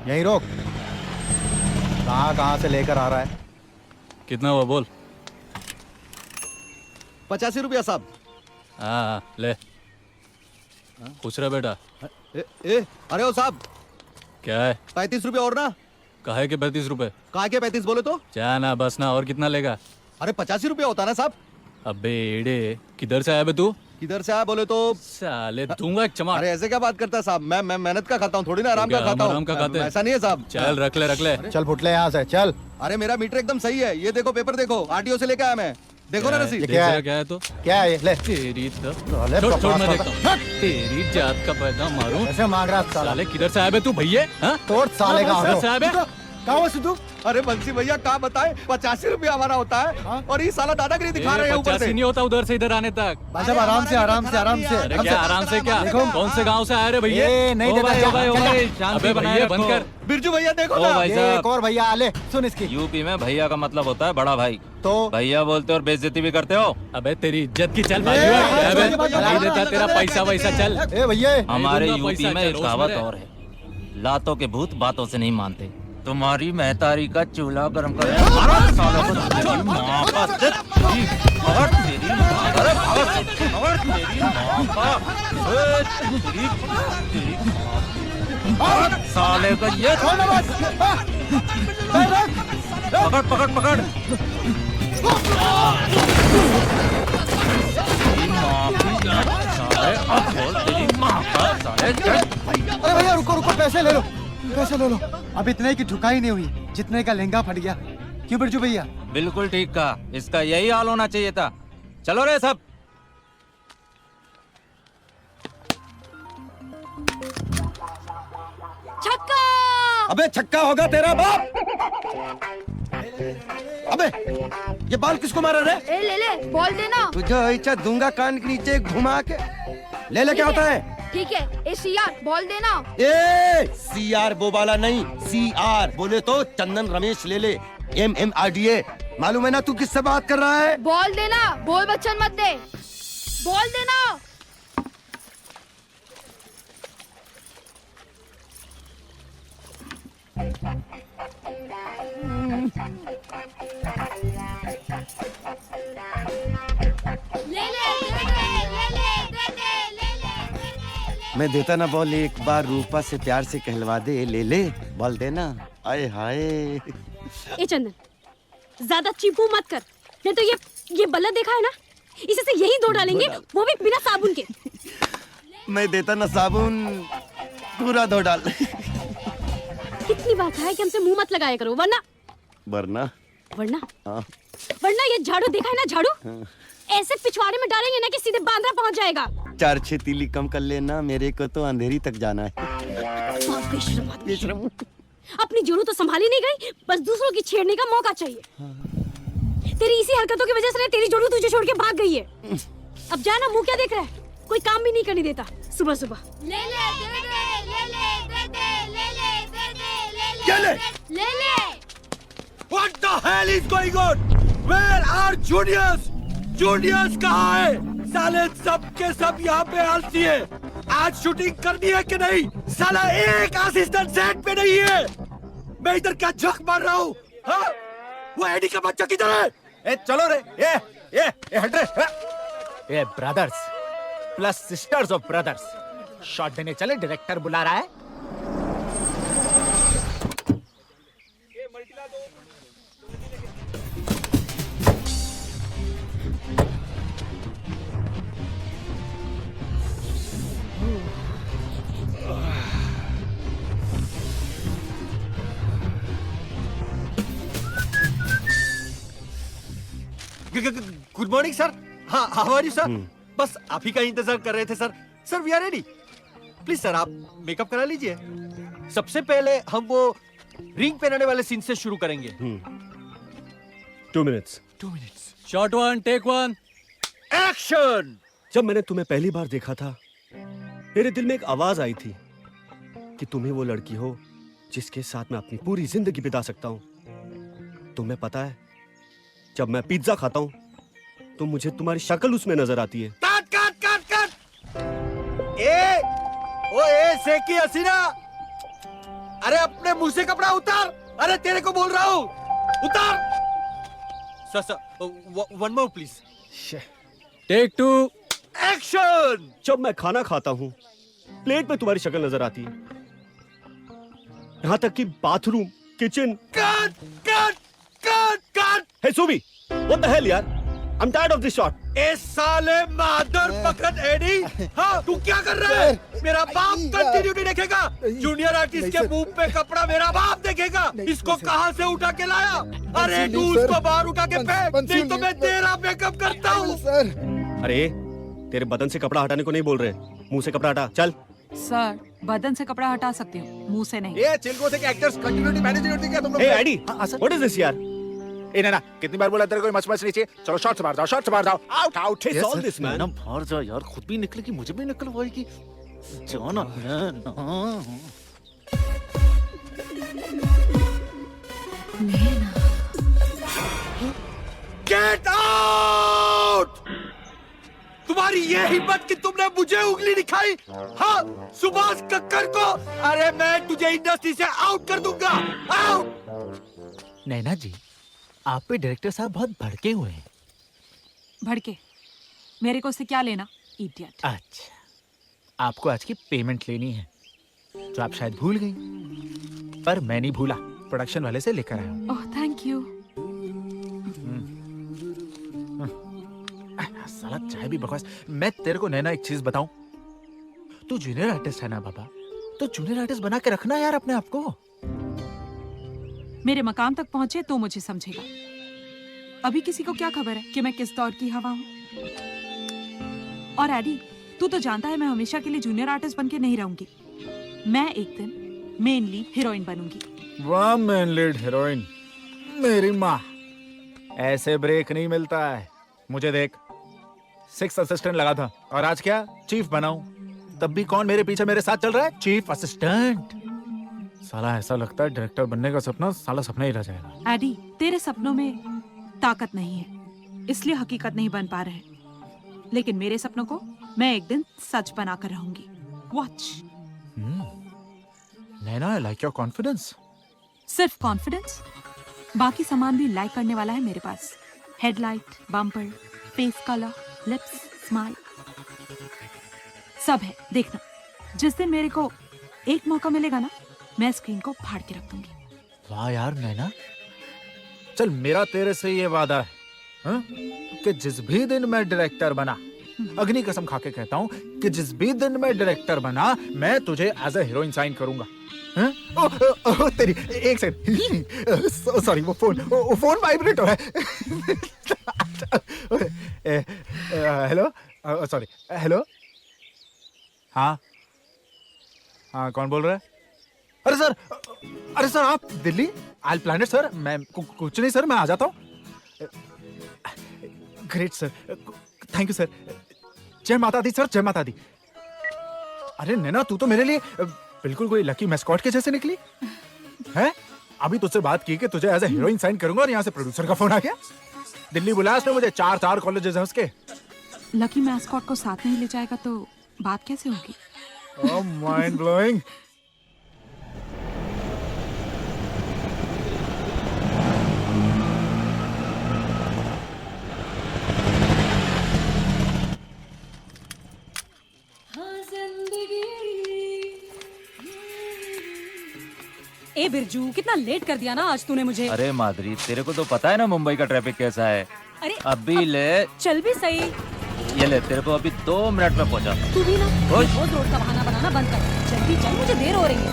यहीं रोक। कहाँ कहाँ से लेकर आ रहा है? कितना हुआ बोल। 85 रुपया साहब। हाँ ले। पूछ रहा बेटा। अरे ओ साहब, क्या है? 35 रुपया और ना। काहे के 35 रुपए? कहा के 35 बोले तो? क्या ना बस ना, और कितना लेगा? अरे 85 रुपया होता ना साहब। अबे एड़े, किधर से आया बे तू? किधर से आया बोले तो? साले दूंगा एक चमाट। अरे ऐसे क्या बात करता है साहब? मैं मेहनत का खाता हूँ, थोड़ी ना आराम का खाता हूँ। आराम का खाते हैं। ऐसा नहीं है साहब। चल रख ले रख ले। चल फुटले यहाँ से चल। अरे मेरा मीटर एकदम सही है, ये देखो पेपर देखो, आरटीओ से लेके आया मैं। देखो ना रसीद। क्या है? क्या है तो? क्या है ये? ले तेरी तो साले छोड़ बकवास मैं करता- देखता हूँ। तेरी जात का पैदा मारूं। ऐसे मांग रहा है साला। साले किधर से आया बे तू भैया? हाँ? तोड़ साले का किधर से आया बे? कहाँ हो सिद्धू? अरे बंसी भैया कहाँ बताए, 85 रुपया हमारा होता है और ये साला दादागिरी दिखा रहे हैं ऊपर 85 से। नहीं होता उधर से इधर आने तक। भाई साहब आराम से आराम से आराम से। अरे क्या आराम से क्या? कौन से गांव से आए रे भैया? ए, नहीं देता, ओ भाई, चल, चल, शांति अबे भैया बंद कर। बिरजू भैया देखो ओ ना। भाई ये साहब, एक और भैया ले सुन इसकी। यूपी में भैया का मतलब होता है बड़ा भाई। तो भैया बोलते और बेइज्जती भी करते हो। अबे तेरी इज्जत की चल ए, अबे भैया, नहीं देता तेरा पैसा वैसा चल। ए भैया हमारे दूंगा यूपी पैसा, में चल, एक रोज कहावत मेरे। और है, लातों के भूत बातों से नहीं मानते। तुम्हारी महतारी का चूल्हा गर्म कर तेरी माँ का तेरी भगत तेरी माँ अरे भगत तेरी माँ का तेरी भगत साले का ये पकड़ पकड़ पकड़ तेरी माँ की साले अब बोल तेरी माँ का साले अरे भैया रुको रुको, पैसे ले लो पैसे ले लो। अब इतने की ठुकाई नहीं हुई जितने का लहंगा फट गया। क्यों बिरजू भैया? बिल्कुल ठीक कहा, इसका यही हाल होना चाहिए था। चलो रे सब। छक्का। अबे छक्का होगा तेरा बाप। अबे ये बाल किसको मारा रे? ए ले ले, बॉल देना। तुझे ऐसा दूंगा कान के नीचे घुमा के। ले ले क्या होता है? ठीक है, ए सीआर बॉल देना। ए सीआर वो वाला नहीं, सीआर बोले तो चंदन रमेश ले ले। MMRDA मालूम है ना तू किससे बात कर रहा है? बॉल देना, बोल बच्चन मत दे। बॉल देना। ले ले दे दे, ले ले दे दे, ले ले। मैं देता ना बॉल, एक बार रूपा से प्यार से कहलवा दे। ले ले बॉल देना। आए हाय। ए चंदन, ज्यादा चीपू मत कर, नहीं तो ये बल्ला देखा है ना, इसे से यही धो डालेंगे, वो भी बिना साबुन के। मैं देता ना साबुन, पूरा धो डाल। कितनी बार कहा है कि हमसे मुंह मत लगाया करो, वरना वरना वरना हाँ। वरना ये झाड़ू देखा है ना, झाड़ू ऐसे पिछवाड़े में डालेंगे ना कि सीधे बांद्रा पहुंच जाएगा। 4-6 तीली कम कर लेना, मेरे को तो अंधेरी तक जाना है। बेशरम आदमी। अपनी जोड़ू तो संभाली नहीं गई, बस दूसरों की छेड़ने का मौका चाहिए। तेरी इसी हरकतों की वजह से तेरी जोड़ू तुझे छोड़ के भाग गई है। अब जाना, मुंह क्या देख रहा है, कोई काम भी नहीं करने देता सुबह सुबह। ले ले दे दे, ले ले दे दे, ले ले दे दे, क्या ले? ले ले। What the hell is going on? Where are juniors? Juniors कहाँ है? साले सब के सब यहाँ पे आलसी है। आज शूटिंग करनी है कि नहीं? साला एक असिस्टेंट सेट पे नहीं है। मैं इधर क्या झक मार रहा हूँ? हाँ? वो एडी का बच्चा किधर है? ए चलो रे, ए हट रे। ए brothers plus sisters of brothers, shot देने चले, डायरेक्टर बुला रहा है। Good morning sir. हाँ, हाउ आर यू सर? बस आप ही का इंतजार कर रहे थे सर। Sir we are ready. Please sir आप मेकअप करा लीजिए। सबसे पहले हम वो रिंग पहनाने वाले सीन से शुरू करेंगे। 2 minutes. 2 minutes. Shot 1 take 1 action. जब मैंने तुम्हें पहली बार देखा था, मेरे दिल में एक आवाज आई थी कि तुम ही वो लड़की हो जिसके साथ मैं अपनी पूरी जिंदगी बिता सकता हूं। तुम्हें पता है, जब मैं पिज्जा खाता हूं तो मुझे तुम्हारी शक्ल उसमें नजर आती है। काट काट काट काट। ए सेकी हसीना, अरे अपने मुंह से कपड़ा उतार। अरे तेरे को बोल रहा हूँ, उतार। Sir one more please. Take 2। Action. जब मैं खाना खाता हूँ प्लेट में तुम्हारी शक्ल नजर आती है, यहाँ तक कि bathroom, kitchen. Cut cut cut cut. Hey Subi, what the hell यार, I am tired of this shot. ए साले मादर पकड़ एडी। हाँ तू क्या कर रहा है? मेरा बाप कंटिन्यूटी देखेगा। जूनियर आर्टिस्ट के मुंह पे कपड़ा मेरा बाप देखेगा। इसको कहाँ से उठा के लाया? अरे तू उसको बाहर उठा के फेंक, नहीं तो मैं तेरा मेकअप करता हूँ। अरे तेरे बदन से कपड़ा हटाने को नहीं बोल रहे, मुंह से कपड़ा हटा। चल। सर बदन से कपड़ा हटा सकती हूँ, मुंह से नहीं। ये चिल्को से एक्टर्स कंटिन्यूटी मैनेज करती क्या तुम लोग? हे आईडी, हाँ, सर। व्हाट इज दिस यार? ए ना कितनी बार बोला तेरे को मच मच नीचे। चलो शॉट से मार जाओ, शॉट से मार जाओ। Out out. It's all this, man. ना बाहर जा यार, खुद भी निकलेगी मुझे भी निकलवाएगी। जाना ना। Get out. तुम्हारी ये हिम्मत कि तुमने मुझे उंगली दिखाई? हाँ सुभाष कक्कर को। अरे मैं तुझे इंडस्ट्री से आउट कर दूंगा। आउट। नैना जी, आप पे डायरेक्टर साहब बहुत भड़के हुए हैं। भड़के? मेरे को उससे क्या लेना, इडियट। अच्छा, आपको आज की पेमेंट लेनी है जो आप शायद भूल गई, पर मैं नहीं भूला। प्रोडक्शन वाले से लेकर आया हूँ। Oh thank you. साला चाय भी बकवास। मैं तेरे को नैना एक चीज बताऊं, तू जूनियर आर्टिस्ट है ना बाबा, तो जूनियर आर्टिस्ट बना के रखना यार अपने आप को। मेरे मकाम तक पहुंचे तो मुझे समझेगा। अभी किसी को क्या खबर है कि मैं किस दौर की हवा हूँ। और एडी, तू तो जानता है मैं हमेशा के लिए जूनियर आर्टिस्ट बन के नहीं रहूंगी। मैं एक दिन मेन लीड हीरोइन बनूंगी। वाह मेन लीड हीरोइन, मेरी माँ। ऐसे ब्रेक नहीं मिलता है। मुझे देख, 6 असिस्टेंट लगा था और आज क्या चीफ बनाऊं। तब भी कौन मेरे पीछे मेरे साथ चल रहा है? Chief assistant. साला ऐसा लगता है डायरेक्टर बनने का सपना साला सपना ही रह जाएगा। एडी, तेरे सपनों में ताकत नहीं है, इसलिए हकीकत नहीं बन पा रहे। लेकिन मेरे सपनों को मैं एक दिन सच बनाकर रहूंगी। Watch. Naina, I like your confidence. सिर्फ कॉन्फिडेंस, बाकी सामान भी लाइक करने वाला है मेरे पास। Headlight, bumper, face colour, lips, smile, सब है। देखना, जिस दिन मेरे को एक मौका मिलेगा ना, मैं स्क्रीन को फाड़ के रख दूंगी। वाह यार नैना, चल मेरा तेरे से ये वादा है, हाँ? कि जिस भी दिन मैं डायरेक्टर बना, अग्नि कसम खा के कहता हूँ कि जिस भी दिन मैं डायरेक्टर बना, मैं तुझे एज ए हीरोइन साइन करूंगा। हाँ? ओ, तेरी एक सेकंड, सॉरी वो फोन वाइब्रेट हो रहा है। Hello, sorry, hello. हाँ हाँ, कौन बोल रहा है? अरे सर आप Delhi? I plan it sir. मैं कुछ नहीं सर, मैं आ जाता हूँ। Great sir, thank you sir. जय माता दी सर, जय माता दी। अरे नैना, तू तो मेरे लिए बिल्कुल कोई लकी मैस्कॉट के जैसे निकली है। अभी तुझसे बात की कि तुझे एज ए हीरोइन साइन करूंगा और यहाँ से प्रोड्यूसर का फोन आ गया। दिल्ली बुलाया उसने मुझे। 4 कॉलेजेस हैं उसके। लकी मैस्कॉट को साथ नहीं ले जाएगा तो बात कैसे होगी? ओह माइंड ब्लोइंग। ए बिरजू, कितना लेट कर दिया ना आज तूने मुझे। अरे माधुरी, तेरे को तो पता है ना मुंबई का ट्रैफिक कैसा है। अरे अभी ले, चल भी सही। ये ले, तेरे को अभी 2 मिनट में पहुंचा। तू भी ना रोज रोड का बहाना बनाना बंद कर। जल्दी चल, मुझे देर हो रही है।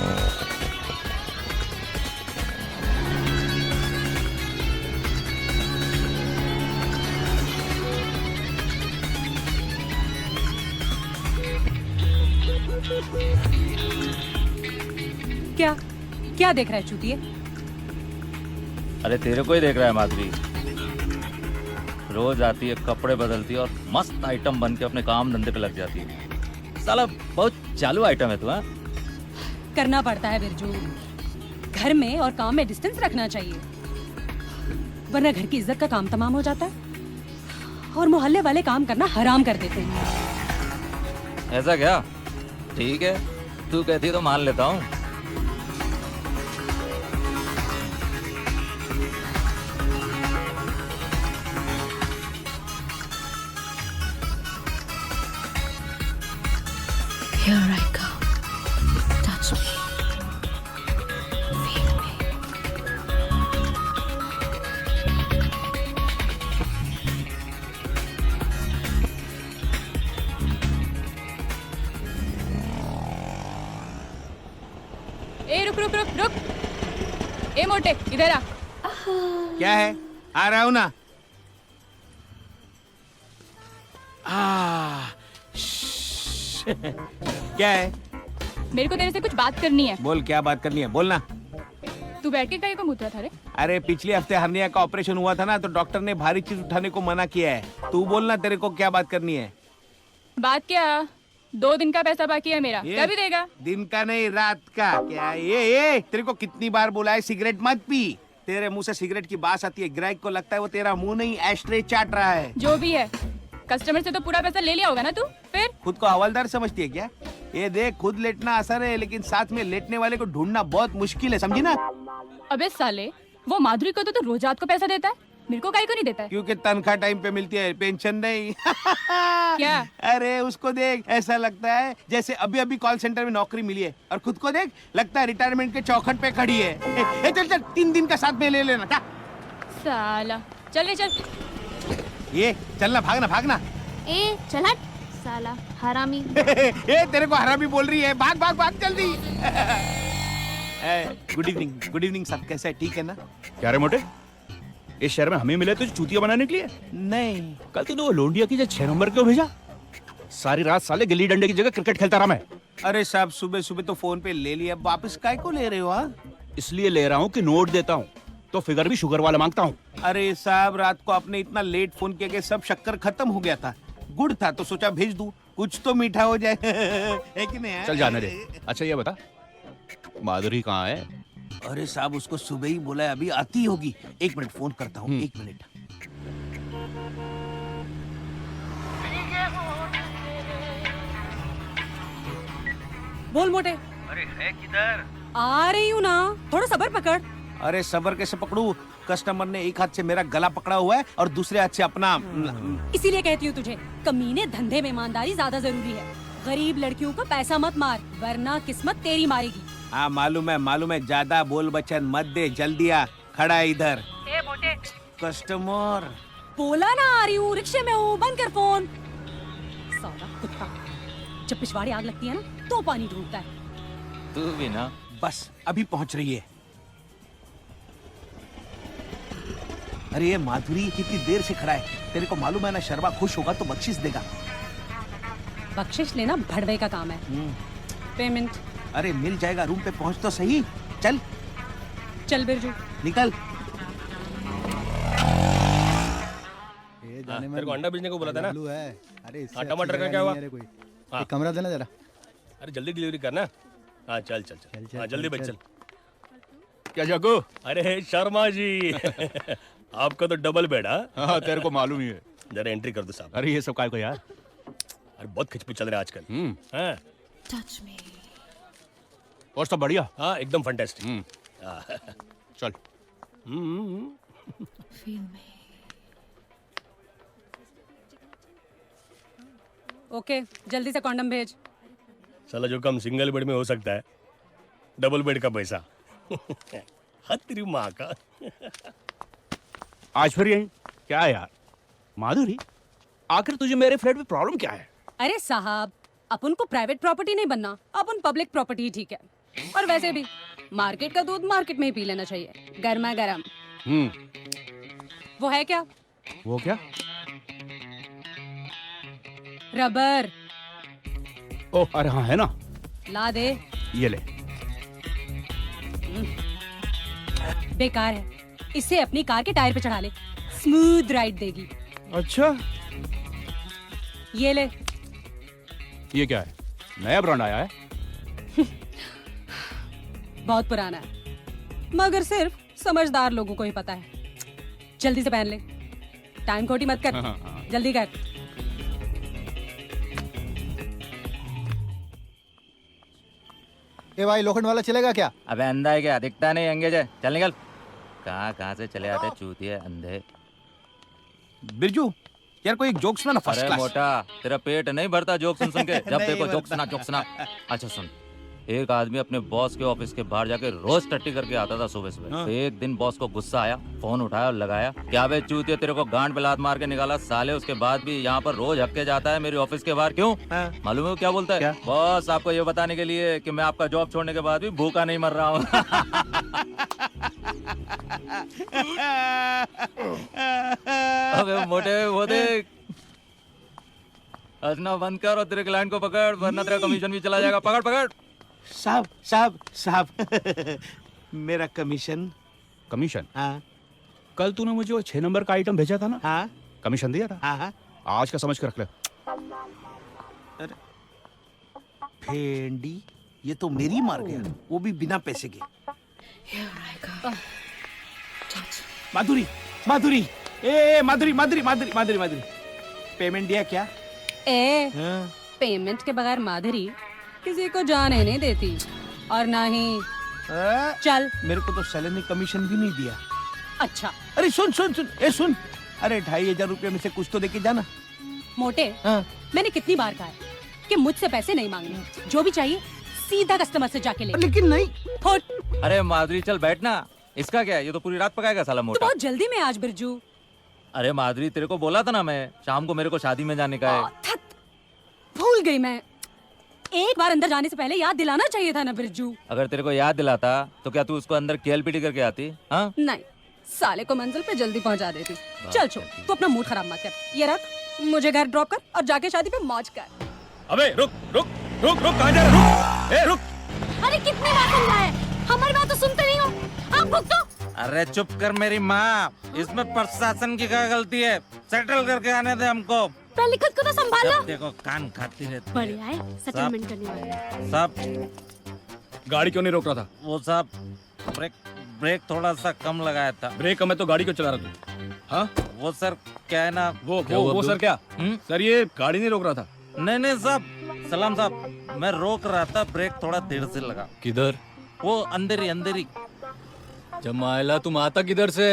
क्या क्या देख रहा है चूतिए? अरे तेरे को ही देख रहा है माधुरी। रोज आती है, कपड़े बदलती है और मस्त आइटम बन के अपने काम धंधे पे लग जाती है। साला बहुत चालू आइटम है तू। हाँ, करना पड़ता है बिरजू। घर में और काम में डिस्टेंस रखना चाहिए, वरना घर की इज्जत का काम तमाम हो जाता है और मोहल्ले वाले काम करना हराम कर देते हैं। ऐसा क्या? ठीक है, तू कहती है तो मान लेता हूँ। Here I come. Touch me. Feel me. ए रुक रुक रुक रुक। ए मोटे इधर आ। क्या है? आ रहा हूं ना। क्या है? मेरे को तेरे से कुछ बात करनी है। बोल, क्या बात करनी है, बोलना। तू बैठ के कहीं को मुद्रा था रे? अरे पिछले हफ्ते हर्निया का ऑपरेशन हुआ था ना, तो डॉक्टर ने भारी चीज उठाने को मना किया है। तू बोलना, तेरे को क्या बात करनी है? बात क्या? 2 दिन का पैसा बाकी है मेरा, ये? कभी देगा? दिन का नहीं, रात का। क्या ये तेरे को कितनी बार बोला है सिगरेट मत पी। तेरे मुंह से सिगरेट की बात आती है, ग्राहक को लगता है वो तेरा मुंह नहीं एस्ट्रे चाट रहा है। जो भी है, कस्टमर से तो पूरा पैसा ले लिया होगा ना तू? फिर खुद को हवलदार समझती है क्या? ये देख, खुद लेटना आसान है, लेकिन साथ में लेटने वाले को ढूंढना बहुत मुश्किल है, समझी ना? अबे साले, वो माधुरी को तो रोज रात को पैसा देता है, मेरे को काहे को नहीं देता है? क्योंकि तनख्वाह टाइम पे मिलती है, पेंशन नहीं। क्या? अरे उसको देख, ऐसा लगता है जैसे अभी अभी कॉल सेंटर में नौकरी मिली है, और खुद को देख, लगता है रिटायरमेंट के चौखट पे खड़ी है। चल चल, 3 दिन का साथ में ले लेना क्या? साला, चल ले चल। ये चलना, भागना भागना। ए चल हट साला हरामी। ए तेरे को हरामी बोल रही है, भाग भाग भाग जल्दी। गुड इवनिंग सब, कैसा है? ठीक है ना? क्या रे मोटे, इस शहर में हमें मिले तुझे चूतिया बनाने के लिए? नहीं, कल तूने वो लोंडिया की जो 6 नंबर क्यों भेजा? सारी रात साले गिल्ली डंडे की जगह क्रिकेट खेलता रहा मैं। अरे साहब, सुबह सुबह तो फोन पे ले लिया, वापस काय को ले रहे हो? हाँ, इसलिए ले रहा हूँ कि नोट देता हूँ तो फिगर भी शुगर वाला मांगता हूँ। अरे साहब, रात को आपने इतना लेट फोन किया कि सब शक्कर खत्म हो गया था। गुड़ था तो सोचा भेज दूं, कुछ तो मीठा हो जाए। है कि नहीं? चल जाने दे। अच्छा ये बता, माधुरी कहाँ है? अरे साहब, उसको सुबह ही बोला है, अभी आती होगी। 1 मिनट फोन करता हूँ, 1 मिनट। बोल मोटे। अरे है किधर? आ रही हूँ ना, थोड़ा सब्र पकड़। अरे सबर कैसे पकड़ू? कस्टमर ने एक हाथ से मेरा गला पकड़ा हुआ है और दूसरे हाथ से अपना। इसीलिए कहती हूँ तुझे, कमीने धंधे में ईमानदारी ज्यादा जरूरी है। गरीब लड़कियों का पैसा मत मार, वरना किस्मत तेरी मारेगी। हाँ मालूम है, ज्यादा बोल बचन मत दे, जल्दी आ, खड़ा है इधर। ए मोटे, कस्टमर। बोला ना आ रही हूँ, रिक्शे में हूँ, बंद कर फोन। साला कुत्ता, जब पिछवाड़े आग लगती है ना तो पानी ढूंढता है। तू भी ना। बस अभी पहुंच रही है। अरे ये माधुरी कितनी देर से खड़ा है, तेरे को मालूम है ना, शर्मा खुश होगा तो बख्शिश देगा। बख्शिश लेना भड़वे का काम है। पेमेंट? अरे मिल जाएगा, रूम पे पहुंच तो सही। चल चल बिरजू, निकल। तेरे को अंडा बेचने को बोला था ना? है। अरे हाँ, टमाटर का क्या हुआ? हाँ। एक कमरा देना जरा। अरे जल्दी डिलीवरी करना। हाँ चल चल चल, हाँ जल्दी बेच चल। क्या जाको? अरे शर्मा जी, आपका तो डबल बेड। हाँ तेरे को मालूम ही है। जरा एंट्री कर दो साहब। अरे ये सब काय को यार? अरे बहुत खिचपिच चल रहा है आजकल। हाँ Touch me. और सब बढ़िया? हाँ एकदम फैंटास्टिक। चल। Feel me. ओके जल्दी से कॉन्डम भेज। साला जो कम सिंगल बेड में हो सकता है, डबल बेड का पैसा। हद तेरी माँ का। आज फिर यही क्या है यार? माधुरी, आखिर तुझे मेरे फ्लैट में प्रॉब्लम क्या है? अरे साहब, अपन को प्राइवेट प्रॉपर्टी नहीं बनना, अपन पब्लिक प्रॉपर्टी ही ठीक है। और वैसे भी मार्केट का दूध मार्केट में ही पी लेना चाहिए, गर्मा गर्म। वो है क्या? वो क्या? रबर। ओह अरे हाँ है ना, ला दे। ये ले। बेकार है, इसे अपनी कार के टायर पे चढ़ा ले, स्मूथ राइड देगी। अच्छा ये ले। ये क्या है? नया ब्रांड आया है? बहुत पुराना है, मगर सिर्फ समझदार लोगों को ही पता है। जल्दी से पहन ले, टाइम खोटी मत कर। जल्दी कर। ए भाई, लोखंड वाला चलेगा क्या? अबे अंधा है क्या? दिखता नहीं, एंगेज है। चल निकल। कहाँ से चले आते चूतिए अंधे। बिरजू, यार कोई एक जोक सुना ना फर्स्ट अरे क्लास। मोटा, तेरा पेट नहीं भरता जोक सुन सुन के? जब देखो जोक सुना जोक सुना। अच्छा सुन, एक आदमी अपने बॉस के ऑफिस के बाहर जाके रोज टट्टी करके आता था सुबह सुबह। तो एक दिन बॉस को गुस्सा आया, फोन उठाया और लगाया, क्या बे चूतिया तेरे को गांड पे लात मार के निकाला साले, उसके बाद भी यहाँ पर रोज हक्के जाता है मेरे ऑफिस के बाहर, क्यों? मालूम है वो क्या बोलता है? बॉस आपको ये बताने के लिए कि मैं आपका जॉब छोड़ने के बाद भी भूखा नहीं मर रहा हूँ। अबे मोटे वो देख, हंसना बंद कर और तेरे क्लाइंट को पकड़, वरना तेरा कमीशन भी चला जाएगा। पकड़ पकड़। साहब साहब साहब मेरा कमीशन। कमीशन? हाँ कल तूने मुझे वो 6 नंबर का आइटम भेजा था ना, हाँ कमीशन दिया था? हाँ हाँ। आज का समझ के रख ले। भेंडी, ये तो मेरी मार गया, वो भी बिना पैसे के। माधुरी माधुरी, ए माधुरी माधुरी माधुरी माधुरी माधुरी, पेमेंट दिया क्या? पेमेंट के बगैर माधुरी किसी को जाने नहीं देती, और ना ही चल। मेरे को तो सैलरी कमीशन भी नहीं दिया। अच्छा अरे सुन सुन सुन, ए सुन, अरे 2500 रुपये में से कुछ तो देके जाना। मोटे, मैंने कितनी बार कहा है कि मुझसे पैसे नहीं मांगने, जो भी चाहिए सीधा कस्टमर से जाके ले। लेकिन नहीं। फुट। अरे माधुरी चल बैठना, इसका क्या है, ये तो पूरी रात पकाएगा साला तो मोटा। बहुत जल्दी में आज बिरजू। अरे माधुरी तेरे को बोला था ना मैं, शाम को मेरे को शादी में जाने का है। भूल गई मैं, एक बार अंदर जाने से पहले याद दिलाना चाहिए था ना बिरजू। अगर तेरे को याद दिलाता तो क्या तू उसको अंदर केलपीटी करके आती? हाँ नहीं, साले को मंजिल पे जल्दी पहुंचा देती। चल छोड़, तू अपना मूड खराब मत कर, ये रख, मुझे घर ड्रॉप कर और जाके शादी पे मौज कर। अबे रुक रुक रुक रुक, कहाँ जा रहे हो? ए रुक। अरे कितनी बार समझाया, हमारी बात तो सुनते नहीं हो, आप भुगतो। अरे चुप कर मेरी माँ, इसमें प्रशासन की क्या गलती है? सेटल करके आने दे हमको। पहले खुद को तो संभालो। जब देखो कान खाती रहती है। बढ़िया है, सेटलमेंट करने वाले। साहब गाड़ी क्यों नहीं रोक रहा था? वो साहब ब्रेक ब्रेक थोड़ा सा कम लगाया था। ब्रेक मैं तो गाड़ी क्यों चला रहा तू? हाँ वो सर क्या है ना, वो सर क्या? सर ये गाड़ी नहीं रोक रहा था। नहीं नहीं साहब, सलाम साहब, मैं रोक रहा था, ब्रेक थोड़ा देर से लगा। किधर? वो अंदर ही। जमाइला तुम आता किधर से?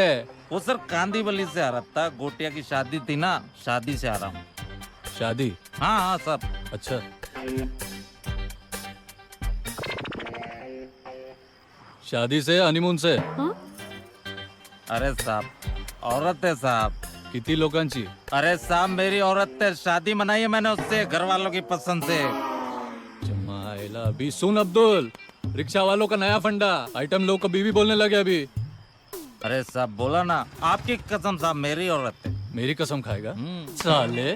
वो सर कांदीवली से आ रहा था, गोटिया की शादी थी ना, शादी से आ रहा हूँ। शादी? हाँ हाँ साहब। अच्छा, शादी से हनीमून से? अरे साहब औरत है साहब। किती लोकांची? अरे साहब मेरी औरत है, शादी मनाई है मैंने उससे, घर वालों की पसंद से। जमाइला अभी सुन अब्दुल, रिक्शा वालों का नया फंडा, आइटम लोग को बीवी बोलने लगे अभी। अरे साहब बोला ना, आपकी कसम साहब मेरी औरत है। मेरी कसम खाएगा साले?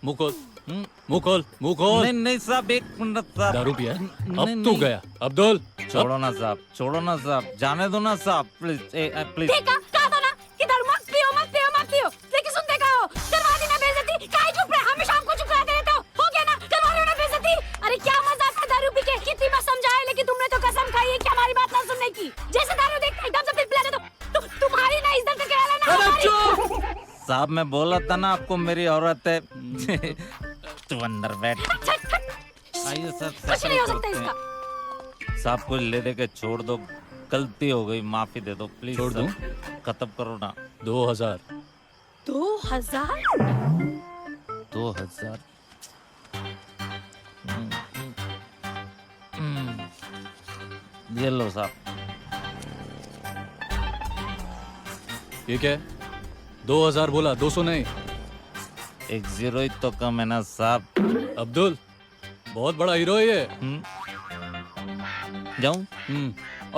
मुंह खोल, मुंह खोल, मुंह खोल। नहीं नहीं साहब, एक मिनट साहब। दारू पिया? नहीं, अब तू नहीं। गया अब्दुल। छोड़ो ना साहब, छोड़ो ना साहब, जाने दो ना साहब, प्लीज प्लीज। देखा, कहा था ना कि दारू मत पियो, मत पियो, मत पियो। लेकिन सुन, देखा हो, करवा दी ना बेइज्जती, काहे चुप रहे? हमेशा हमको चुप कराते रहते हो गया ना, करवा लो ना बेइज्जती। अरे क्या मजा आता दारू पी के, कितनी बार समझाया, लेकिन तुमने तो कसम खाई है कि हमारी बात ना सुनने की। जैसे दारू देखते एकदम से पिल पिला दो, तुम्हारी ना इज्जत के रहना ना हमारी। साहब मैं बोला था ना आपको मेरी औरत है। तू अंदर बैठ। आइए सर, कुछ नहीं हो सकता इसका। साहब को ले दे के छोड़ दो, गलती हो गई, माफी दे दो प्लीज। छोड़ दूं? खत्म करो ना। 2000। 2000? 2000। ये लो साहब। ये क्या है? 2000 बोला, 200 नहीं। एक 0 ही तो कम है ना साहब। अब्दुल बहुत बड़ा हीरो है ये। जाऊं?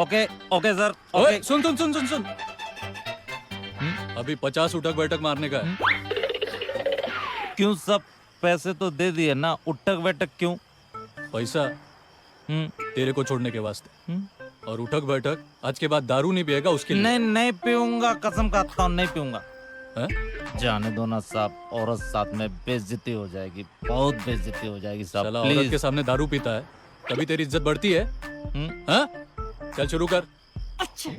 Okay okay sir. ओए सुन सुन सुन सुन सुन, अभी 50 उठक बैठक मारने का है। क्यों सब पैसे तो दे दिए ना, उठक बैठक क्यों? पैसा तेरे को छोड़ने के वास्ते, और उठक बैठक आज के बाद दारू नहीं पिएगा उसके लिए। नहीं नहीं पीऊंगा, कसम खाता हूँ नहीं पीऊंगा। है? जाने दो ना साहब, औरत साथ में बेइज्जती हो जाएगी, बहुत बेइज्जती हो जाएगी साहब। साला औरत के सामने दारू पीता है, तभी तेरी इज्जत बढ़ती है। हाँ? चल शुरू कर। अच्छा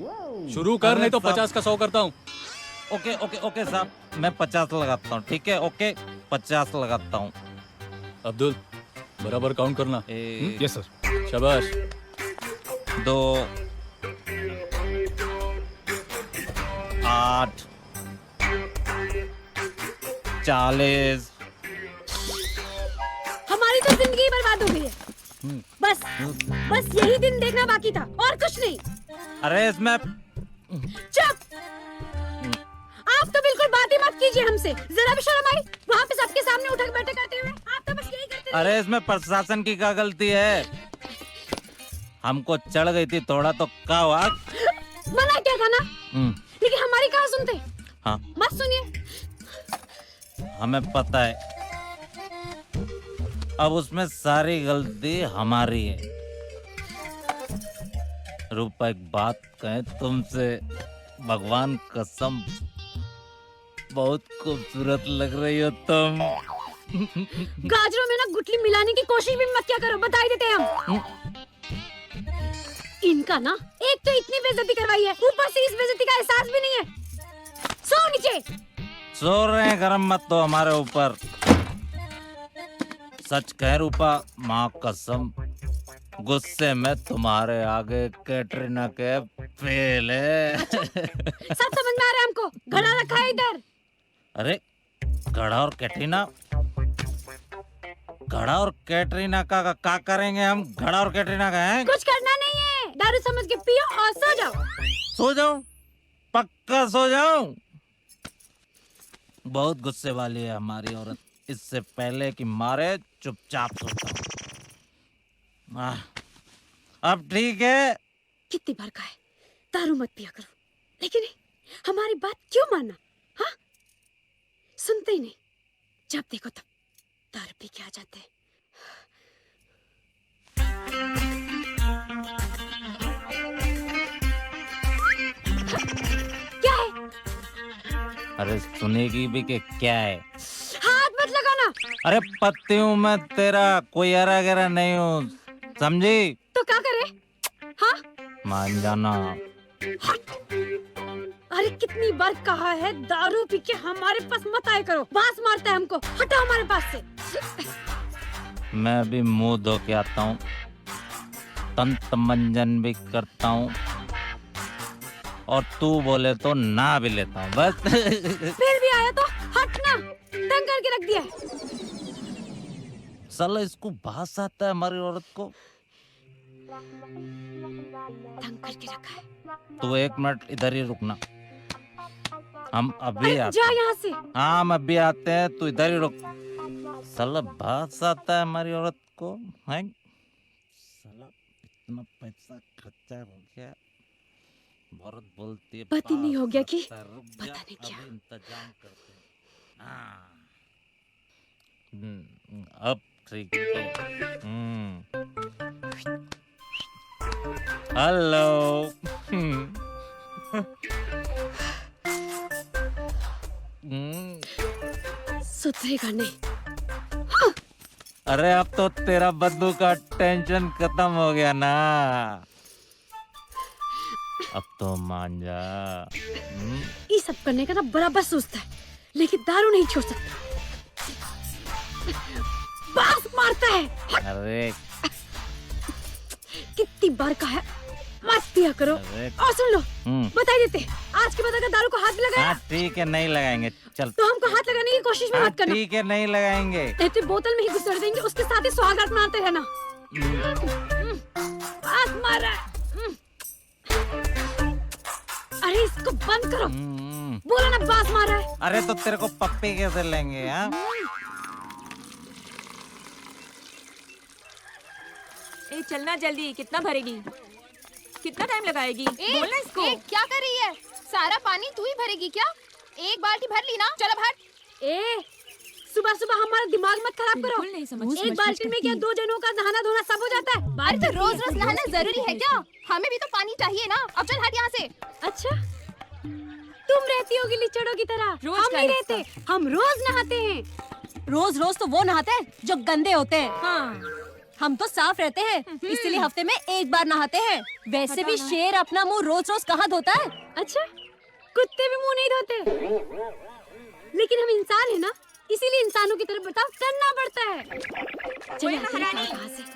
शुरू कर, नहीं तो 50 का 100 करता हूँ। ओके ओके ओके साहब, मैं 50 लगाता हूँ, ठीक है? ओके 50 लगाता हूँ। अब्दुल बराबर काउंट करना। Yes sir. शाबाश। 2 8 40। हमारी तो जिंदगी बर्बाद हो गई है। बस यही दिन देखना बाकी था और कुछ नहीं। अरे इसमें चुप! आप तो बिल्कुल बात ही मत कीजिए हमसे। जरा भी शर्म आई? वहाँ पे सबके सामने उठक बैठक करते हुए आप तो बस यही करते रहिए। अरे इसमें प्रशासन की क्या गलती है? हमको चढ़ गई थी थोड़ा तो क्या हुआ? मना क्या था ना, लेकिन हमारी कहाँ सुनते? हाँ मत सुनिए। हमें पता है, अब उसमें सारी गलती हमारी है। रूपा एक बात कहें तुमसे, भगवान कसम बहुत खूबसूरत लग रही हो तुम। गाजरों में ना गुठली मिलाने की कोशिश भी मत क्या करो, बता ही देते हैं हम। इनका ना एक तो इतनी बेइज्जती करवाई है, ऊपर से इस बेइज्जती का एहसास भी नहीं है। सो नीचे। सो रहे हैं, गरम मत तो हमारे ऊपर। सच कह रूपा, माँ कसम गुस्से में तुम्हारे आगे कैटरीना के फेल है। सब समझ में आ रहा है हमको। घड़ा रखा है इधर। अरे घड़ा और कैटरीना, घड़ा और कैटरीना का करेंगे हम? घड़ा और कैटरीना का है? कुछ करना नहीं है, दारू समझ के पियो और सो जाओ। सो जाऊं? पक्का सो जाऊं? बहुत गुस्से वाली है हमारी औरत। इससे पहले कि मारे चुपचाप सोता हूं। अब ठीक है। कितनी बार कहा है दारू मत पिया करो, लेकिन हमारी बात क्यों मानना? हाँ, सुनते ही नहीं। जब देखो तब दारू पी के आ जाते हैं। क्या है? अरे सुनेगी भी कि क्या है? हाथ मत लगाना। अरे पत्ती हूँ मैं तेरा, कोई हरा गहरा नहीं हूँ, समझी? तो क्या करे? हाँ, मान जाना। अरे कितनी बार कहा है दारू पी के हमारे पास मत आया करो, बांस मारता है हमको। हटो हमारे पास से। मैं भी मुंह धो के आता हूँ, तंत मंजन भी करता हूँ, और तू बोले तो ना भी लेता हूँ। बस फिर भी आया तो हटना, तंग करके रख दिया। साला इसको बास आता है हमारी औरत को। तंग करके रखा है। तू 1 मिनट इधर ही रुकना, हम अभी आते जा हैं। यहाँ से। हाँ हम अभी आते हैं, तू इधर ही रुक। साला बास आता है हमारी औरत को है। साला इतना पैसा खर्चा हो गया, औरत बोलती है पति नहीं हो गया कि पता नहीं क्या। इंतजाम करते हैं। हाँ। अब ठीक है। हेलो। सुधरेगा नहीं। अरे अब तो तेरा बद्दू का टेंशन खत्म हो गया ना, अब तो मान जा। ये सब करने का ना बराबर सोचता है, लेकिन दारू नहीं छोड़ सकता। बांस मारता है। अरे कितनी बार कहा है मत पिया करो। और सुन लो, बता ही देते, आज के बाद अगर दारू को हाथ भी लगाया, हाँ ठीक है, नहीं लगाएंगे। चल तो हमको हाथ लगाने की कोशिश भी मत करना। ठीक है, नहीं लगाएंगे। ऐसे बोतल में ही घुसेड़ देंगे, उसके साथ ही सुहागरात मनाते रहना। बांस मार रहा है। अरे इसको बंद करो। बोला ना बांस मार रहा है। अरे तो तेरे को पप्पी कैसे लेंगे? हाँ ए चलना जल्दी, कितना भरेगी? कितना टाइम लगाएगी? बोलना इसको। क्या कर रही है? सारा पानी तू ही भरेगी क्या? एक बाल्टी भर ली ना, चलो भर। ए सुबह सुबह हमारा दिमाग मत खराब करो। नहीं समझ। एक बाल्टी में क्या 2 जनों का नहाना धोना सब हो जाता है? अरे तो रोज रोज नहाना जरूरी है क्या? हमें भी तो पानी चाहिए ना। अब चल हट यहाँ से। अच्छा, तुम रहती होगी लिचड़ों की तरह। रोज हम का नहीं हिस्सा। रहते, हम रोज नहाते हैं। रोज रोज तो वो नहाते हैं जो गंदे होते हैं। हाँ। हम तो साफ रहते हैं, इसीलिए हफ्ते में 1 बार नहाते हैं। वैसे भी शेर अपना मुंह रोज रोज कहाँ धोता है? अच्छा, कुत्ते भी मुंह नहीं धोते, लेकिन हम इंसान है ना, इसीलिए इंसानों की तरफ बर्ताव करना पड़ता है। ओए महारानी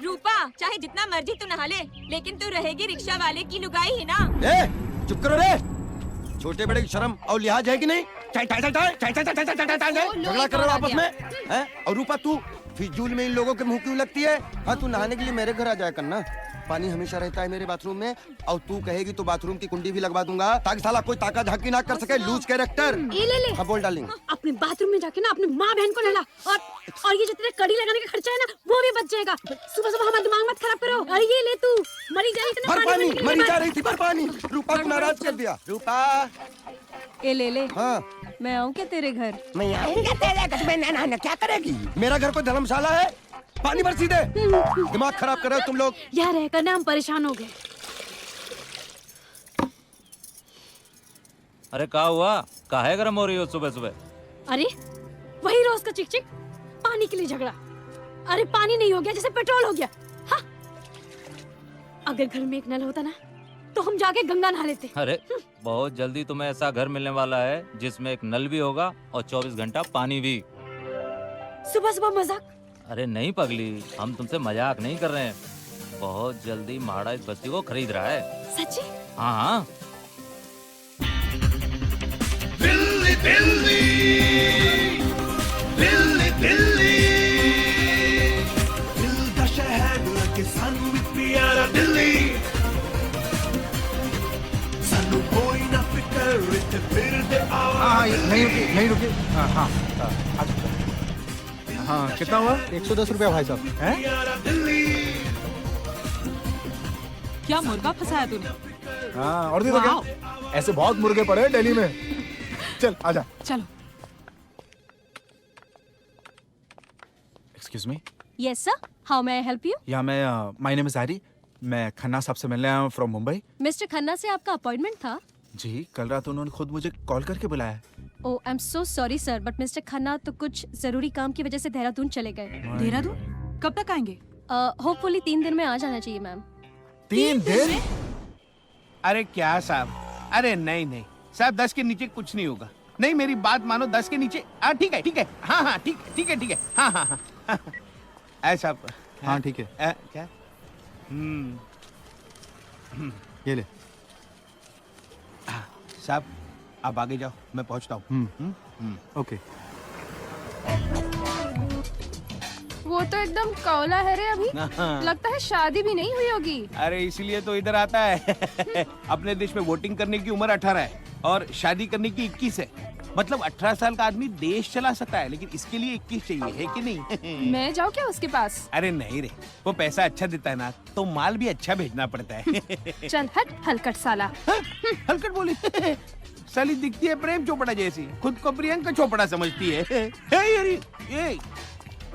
रूपा, चाहे जितना मर्जी तू नहा ले, लेकिन तू रहेगी रिक्शा वाले की लुगाई ही ना। चुप करो रे। छोटे बड़े की शर्म और लिहाज है कि नहीं? झगड़ा कर रहे हो आपस में हैं? और रूपा तू फिजूल में इन लोगों के मुंह क्यों लगती है? हाँ, तू नहाने के लिए मेरे घर आ जाया करना। पानी हमेशा रहता है मेरे बाथरूम में, और तू कहेगी तो बाथरूम की कुंडी भी लगवा दूंगा, ताकि साला कोई ताका झाकी ना कर सके। Loose character. ये ले ले। हाँ, बोल डार्लिंग। अपने बाथरूम में जाके ना अपनी माँ बहन को नहला, और ये जो तेरे कड़ी लगाने का खर्चा है ना, वो भी बच जाएगा। सुबह सुबह हमारा दिमाग मत खराब करो। अरे ये ले तू, मरी जा रही भर पानी, मरी जा रही थी, भर पानी। रूपा को नाराज कर दिया। रूपा, ये ले ले। हाँ, मैं आऊँ क्या तेरे घर? मैं आऊंगा तेरे घर में। ना क्या करेगी? मेरा घर कोई धर्मशाला है? पानी भर सीधे। दिमाग खराब कर रहे हो तुम लोग। यहाँ रहकर ना हम परेशान हो गए। अरे क्या हुआ? काहे गरम हो रही हो सुबह सुबह? अरे वही रोज का चिक चिक, पानी के लिए झगड़ा। अरे पानी नहीं हो गया जैसे पेट्रोल हो गया। हाँ? अगर घर में एक नल होता ना, तो हम जाके गंगा नहा लेते। अरे बहुत जल्दी तुम्हें ऐसा घर मिलने वाला है जिसमें एक नल भी होगा और 24 घंटा पानी भी। सुबह सुबह मजाक? अरे नहीं पगली, हम तुमसे मजाक नहीं कर रहे हैं। बहुत जल्दी महाड़ा इस बस्ती को खरीद रहा है। सच्ची? हाँ हाँ। दिल्ली दिल्ली दिल्ली दिल्ली, दिल का शहर लगे सानू भी प्यारा दिल्ली। सानू कोई ना फिकर इत्थे फिर दे आओ। हाँ, नहीं रुकी। हाँ हाँ हाँ, कितना हुआ? 110 रुपया भाई साहब। हैं? क्या मुर्गा फंसाया तूने? हाँ, और दे दो क्या? ऐसे बहुत मुर्गे पड़े हैं दिल्ली में। चल आजा। चलो। Excuse me. Yes sir, how may I help you? या मैं माय नेम इज हैरी। मैं खन्ना साहब से मिलने आया हूँ फ्रॉम मुंबई। मिस्टर खन्ना से आपका अपॉइंटमेंट था? जी, कल रात उन्होंने खुद मुझे कॉल करके बुलाया। Oh, I am so sorry sir, but mister Khanna तो कुछ जरूरी काम की वजह से देहरादून चले गए। देहरादून? कब तक आएंगे? होपफुली 3 दिन में आ जाना चाहिए मैम। 3 दिन? अरे क्या साहब? अरे नहीं साहब, 10 के नीचे कुछ नहीं होगा। नहीं, मेरी बात मानो, 10 के नीचे। ठीक है। हाँ, ठीक है। हाँ। ऐसा। हाँ ठीक है। क्या? ये ले। साहब आप आगे जाओ, मैं पहुंचता हूँ। ओके। वो तो एकदम कौला है रे अभी। लगता है शादी भी नहीं हुई होगी। अरे इसीलिए तो इधर आता है। अपने देश में वोटिंग करने की उम्र 18 है और शादी करने की 21 है। मतलब 18 साल का आदमी देश चला सकता है, लेकिन इसके लिए 21 चाहिए, है कि नहीं? मैं जाऊँ क्या उसके पास? अरे नहीं रे, वो पैसा अच्छा देता है ना, तो माल भी अच्छा भेजना पड़ता है। चल हट हलकट साला। हलकट बोली? साली दिखती है प्रेम चोपड़ा जैसी, खुद को प्रियंका चोपड़ा समझती है।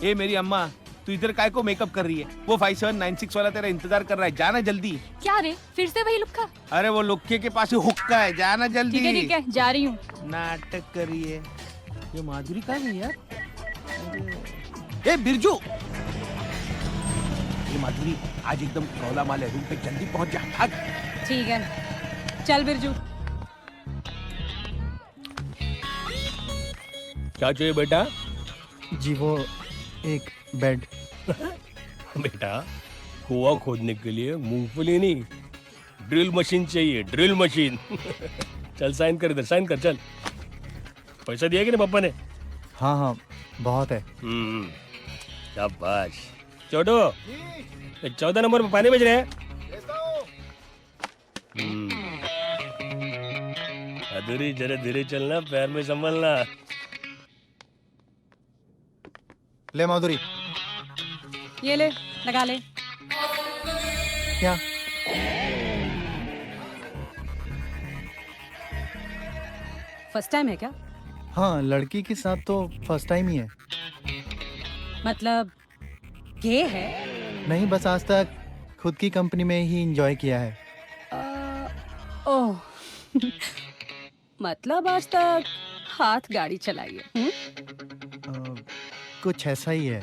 ये मेरी अम्मा, तू इधर काय को मेकअप कर रही है? वो 5796 वाला तेरा इंतजार कर रहा है, जाना जल्दी। क्या रे, फिर से वही लुक्का? अरे वो लुक्के के पास हुक्का है, जाना जल्दी। ठीक है, जा रही हूँ। नाटक करिए। ये माधुरी कहाँ गई यार? ए बिरजू, ये माधुरी आज एकदम कौला माल है, रूम पे जल्दी पहुंच जा। भाग। ठीक है, चल बिरजू। क्या चाहिए बेटा? जी वो एक बेड। बेटा, कुआं खोदने के लिए मूंगफली नहीं, ड्रिल मशीन चाहिए, ड्रिल मशीन। चल साइन कर, इधर साइन कर, चल। पैसा दिया कि नहीं पापा ने? हाँ बहुत है। शाबाश। छोटू, 14 नंबर पे पानी भेज रहे हैं। अधूरी, जरा धीरे चलना, पैर में संभलना। ले माधुरी। ये ले, लगा ले। क्या? फर्स्ट टाइम है क्या? हाँ, लड़की के साथ तो फर्स्ट टाइम ही है। मतलब गे है? नहीं, बस आज तक खुद की कंपनी में ही एंजॉय किया है। ओह। मतलब आज तक हाथ गाड़ी चलाई है? कुछ ऐसा ही है।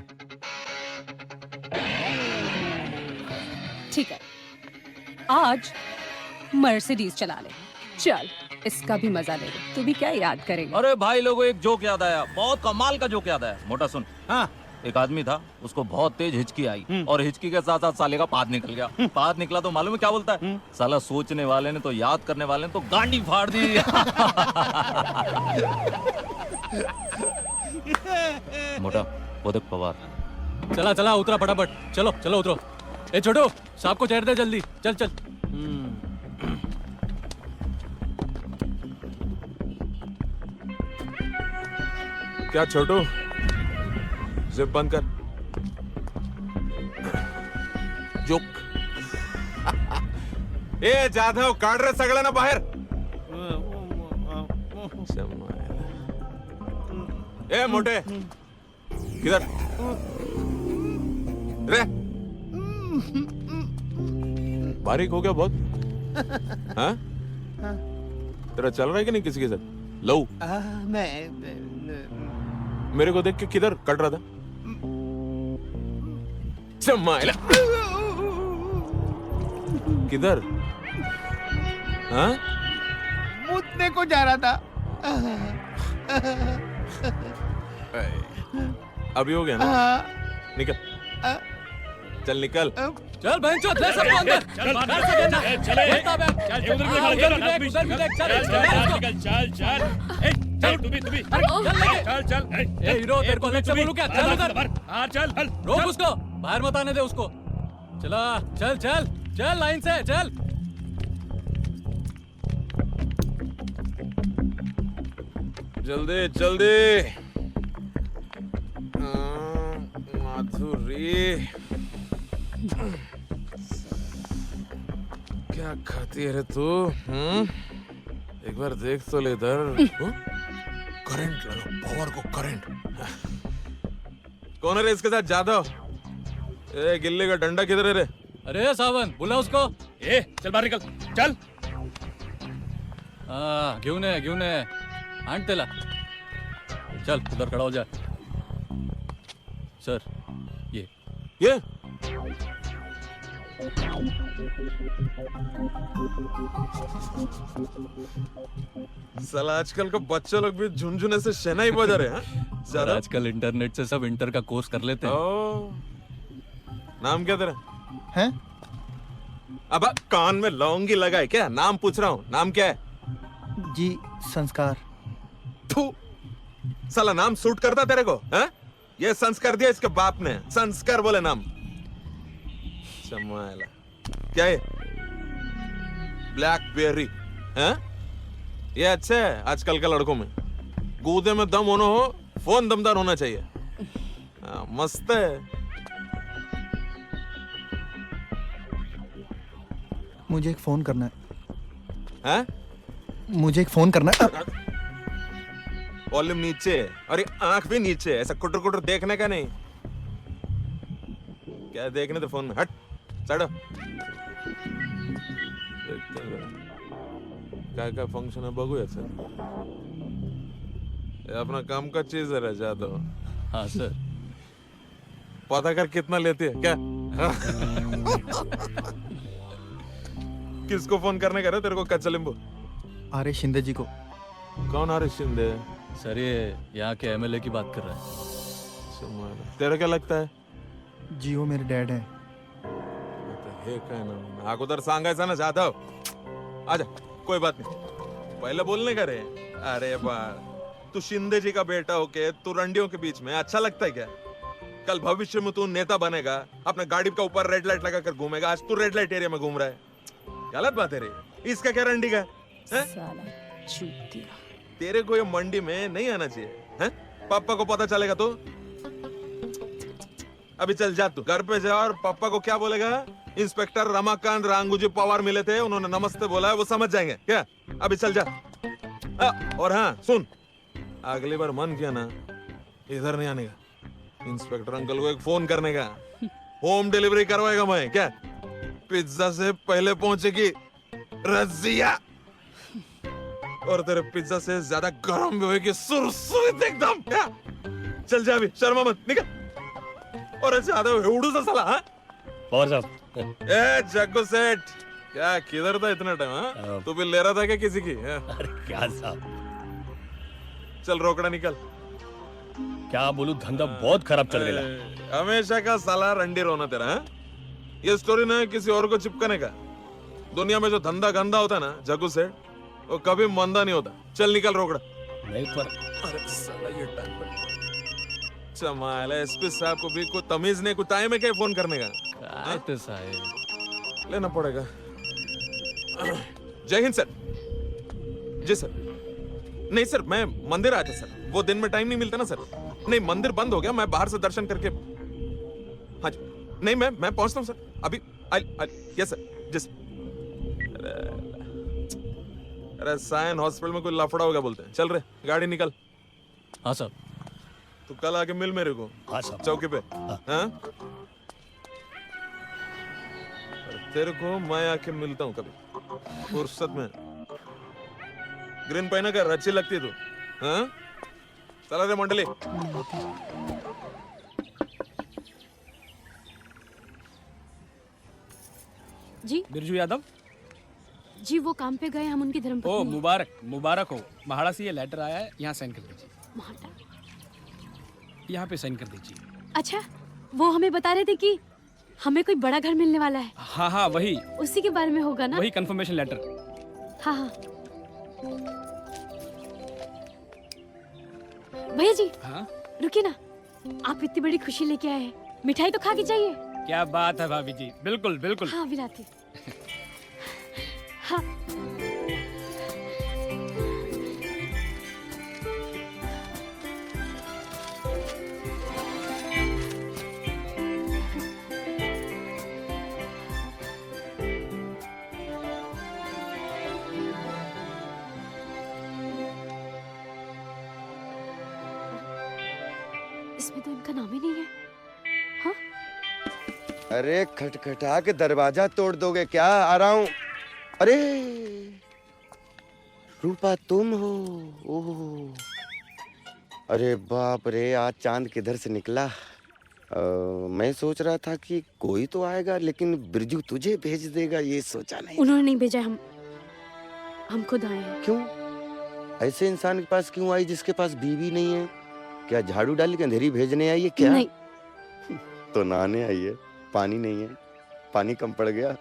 ठीक है, आज मर्सिडीज चला ले। चल, इसका भी मजा ले ले। तू भी क्या याद करेगा? अरे भाई लोगों, एक जोक याद आया, बहुत कमाल का जोक याद आया। मोटा सुन। हाँ, एक आदमी था, उसको बहुत तेज हिचकी आई और हिचकी के साथ साथ साले का पाद निकल गया। पाद निकला तो मालूम है क्या बोलता है? साला सोचने वाले ने तो, याद करने वाले ने तो गांडी फाड़ दी। मोटा वो देख पवार। चला चला उतरा फटाफट, चलो चलो उतरो। ए छोटू, साहब को चढ़ दे जल्दी, चल चल। क्या छोटू, जिप बंद कर। जोक। ए जाधव, काढ रे सगळ्यांना बाहेर। ए मोटे, किधर रे? बारीक हो गया बहुत। हाँ? तेरा चल रहा है कि नहीं किसी के साथ? लो मेरे को देख के किधर कट रहा था? चमाइला किधर? हाँ? मुतने को जा रहा था। अभी हो गया ना? निकल, चल निकल। चल बहन चल, ले सबको अंदर। चल बाहर से देना। चल उधर भी चल चल। ए चल तू भी चल चल। ए हीरो, तेरे को लेक्चर बोलूं क्या? चल उधर। हां चल, रोक उसको, बाहर मत आने दे उसको। चला, चल चल चल, लाइन से चल। जल्दी जल्दी। माधुरी क्या खाती है रे तू? एक बार देख तो ले इधर। करंट लगा, पावर को करंट। कौन है रे इसके साथ? जादव। ए गिल्ली का डंडा किधर है रे? अरे सावन, बुला उसको। ए चल बाहर निकल, चल। घेऊन ये आण त्याला। चल उधर खड़ा हो जा। सर ये साला आजकल का बच्चे लोग भी झुनझुने से शहनाई बजा रहे हैं। सर आजकल इंटरनेट से सब इंटर का कोर्स कर लेते हैं। नाम क्या तेरा है? अब कान में लौंगी लगाए क्या? नाम पूछ रहा हूँ, नाम क्या है? जी संस्कार। थू, साला नाम सूट करता तेरे को? है? ये संस्कार दिया इसके बाप ने, संस्कार बोले नाम। चमाइला क्या है? ब्लैकबेरी है? ये अच्छा है आजकल के लड़कों में। गूदे में दम होना हो, फोन दमदार होना चाहिए। मस्त है। मुझे एक फोन करना है। मुझे एक फोन करना है। वॉल्यूम नीचे और ये आंख भी नीचे, ऐसा कुटर कुटर देखने का नहीं। क्या देखने तो फोन में? हट चढ़ो। क्या फंक्शन है बघू याचं? अपना काम का चीज है जादव। हाँ सर। पता कर कितना लेते है क्या? किसको फोन करने का रहा तेरे को? कच्चा लींबू? आर्य शिंदे जी को। कौन आर्य शिंदे? सर ये यहाँ के एमएलए की बात कर रहा है। तेरा क्या लगता है? जी वो मेरे डैड है। हे काय ना, अगोदर सांगायचं ना जाधव। आजा, कोई बात नहीं, पहले बोलने का रे। अरे बार, तू शिंदे जी का बेटा होके तू रंडियों के बीच में अच्छा लगता है क्या? कल भविष्य में तू नेता बनेगा, अपने गाड़ी का ऊपर रेड लाइट लगा कर घूमेगा। आज तू रेड लाइट एरिया में घूम रहा है। गलत बात है रे। इसका क्या रंडी का है? तेरे को ये मंडी में नहीं आना चाहिए है? पापा को पता चलेगा तो? अभी चल जा, तू घर पे जा और पापा को क्या बोलेगा? इंस्पेक्टर रमाकांत रांगूजी पवार मिले थे, उन्होंने नमस्ते बोला है, वो समझ जाएंगे क्या? अभी चल जा। और हाँ सुन, अगली बार मन किया ना इधर नहीं आने का, इंस्पेक्टर अंकल को एक फोन करने का। होम डिलीवरी करवाएगा मैं क्या? पिज्जा से पहले पहुंचेगी रजिया, और तेरे पिज्जा से ज्यादा गर्म भी होगी सुरसुरीत एकदम। क्या? चल जा अभी, शर्मा मत, निकल। और ज्यादा उड़ू सा साला। हाँ पवार साहब। ए जग्गू सेठ, क्या किधर था इतना टाइम? हाँ तू भी ले रहा था क्या किसी की? अरे क्या साहब, चल रोकड़ा निकल। क्या बोलूं, धंधा बहुत खराब चल रहा है। हमेशा का साला रंडी रोना तेरा, हाँ? ये स्टोरी ना किसी और को चिपकाने का। दुनिया में जो धंधा गंदा होता है ना जग्गू सेठ, वो कभी मंदा नहीं होता। चल निकल रोकड़ा। नहीं पर अरे साला ये टाइम पर चमाल है। एसपी साहब को भी कोई तमीज नहीं, कोई टाइम है क्या फोन करने का? तो साहब लेना पड़ेगा। जय हिंद सर। जी सर। नहीं सर, मैं मंदिर आया था सर, वो दिन में टाइम नहीं मिलता ना सर। नहीं, मंदिर बंद हो गया, मैं बाहर से दर्शन करके। हाँ जी, नहीं मैं पहुंचता हूँ सर अभी। Yes sir. जी सर। अरे साइन हॉस्पिटल में कोई लफड़ा हो गया बोलते हैं। चल रहे, गाड़ी निकल। हाँ साहब। तू कल आके मिल मेरे को। हाँ साहब। चौकी पे। हाँ, तेरे को मैं आके मिलता हूँ कभी फुर्सत में। ग्रीन पहना कर अच्छी लगती है तू। हाँ, चला रे मंडली। जी बिरजू यादव। जी वो काम पे गए, हम उनकी ओ धर्मपत्नी। मुबारक मुबारक हो। महाड़ा से ये लेटर आया है, यहाँ साइन कर दीजिए। महाटा। यहाँ पे साइन कर दीजिए। अच्छा, वो हमें बता रहे थे कि हमें कोई बड़ा घर मिलने वाला है। हाँ हाँ वही उसी के बारे में होगा ना? वही कंफर्मेशन लेटर। हाँ हाँ। भैया जी। हाँ रुकिए ना, आप इतनी बड़ी खुशी लेके आए हैं, मिठाई तो खा के जाइए। क्या बात है भाभी जी, बिल्कुल बिल्कुल। हाँ विलाती। हाँ इसमें तो इनका नाम ही नहीं है। हाँ? अरे खटखटा के दरवाजा तोड़ दोगे क्या? आ रहा हूँ। अरे रूपा तुम हो? ओह, अरे बाप रे, आज चांद किधर से निकला? मैं सोच रहा था कि कोई तो आएगा, लेकिन बिरजू तुझे भेज देगा ये सोचा नहीं। उन्होंने नहीं भेजा, हम खुद आए हैं। क्यों? ऐसे इंसान के पास क्यों आई जिसके पास बीवी नहीं है? क्या झाड़ू डाल के अंधेरी भेजने आई है क्या? नहीं। तो नहाने आई है। पानी नहीं है, पानी कम पड़ गया।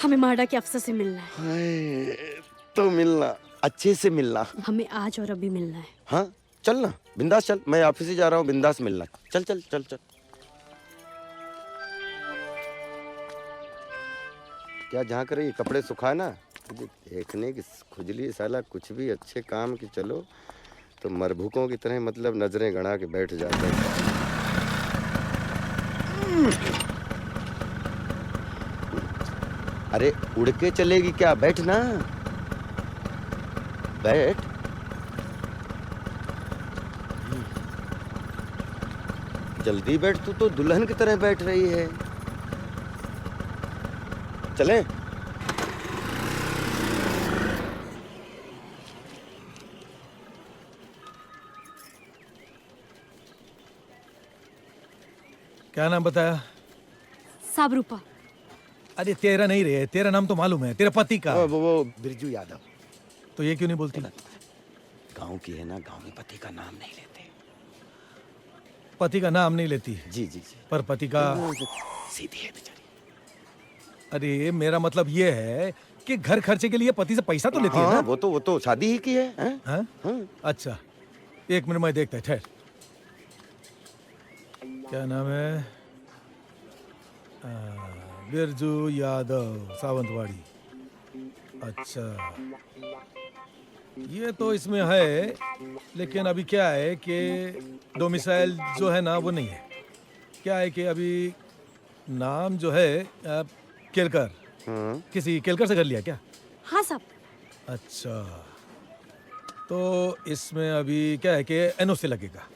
हमें माडा के अफसर से मिलना है। हाय, तो मिलना, अच्छे से मिलना। हमें आज और अभी मिलना है। हाँ चल ना, बिंदास चल। मैं ऑफिस ही जा रहा हूँ, बिंदास मिलना। चल चल चल चल। क्या जहाँ करे ये कपड़े सुखा ना, मुझे देखने की खुजली साला। कुछ भी अच्छे काम की चलो तो मरभूकों की तरह मतलब नजरें गड़ा के बैठ जाते हैं। अरे उड़ के चलेगी क्या? बैठ ना, बैठ। जल्दी बैठ, तू तो दुल्हन की तरह बैठ रही है। चलें? क्या नाम बताया? साबरूपा। अरे तेरा नहीं रे, तेरा नाम तो मालूम है, तेरा पति का। वो बिरजू यादव। तो ये क्यों नहीं बोलती? गांव की है ना, गांव में पति का नाम नहीं लेते। पति का नाम नहीं लेती? जी जी जी। पर पति का सीधी है बेचारी। अरे मेरा मतलब ये है कि घर खर्चे के लिए पति से पैसा तो लेती है ना? वो तो शादी ही की है। हाँ? अच्छा, एक मिनट में देखता है, ठहर। क्या नाम है? बिरजू यादव, सावंतवाड़ी। अच्छा, ये तो इसमें है, लेकिन अभी क्या है कि डोमिसाइल जो है ना वो नहीं है। क्या है कि अभी नाम जो है केलकर। किसी केलकर से कर लिया क्या? हाँ साहब। अच्छा, तो इसमें अभी क्या है कि एनओसी लगेगा।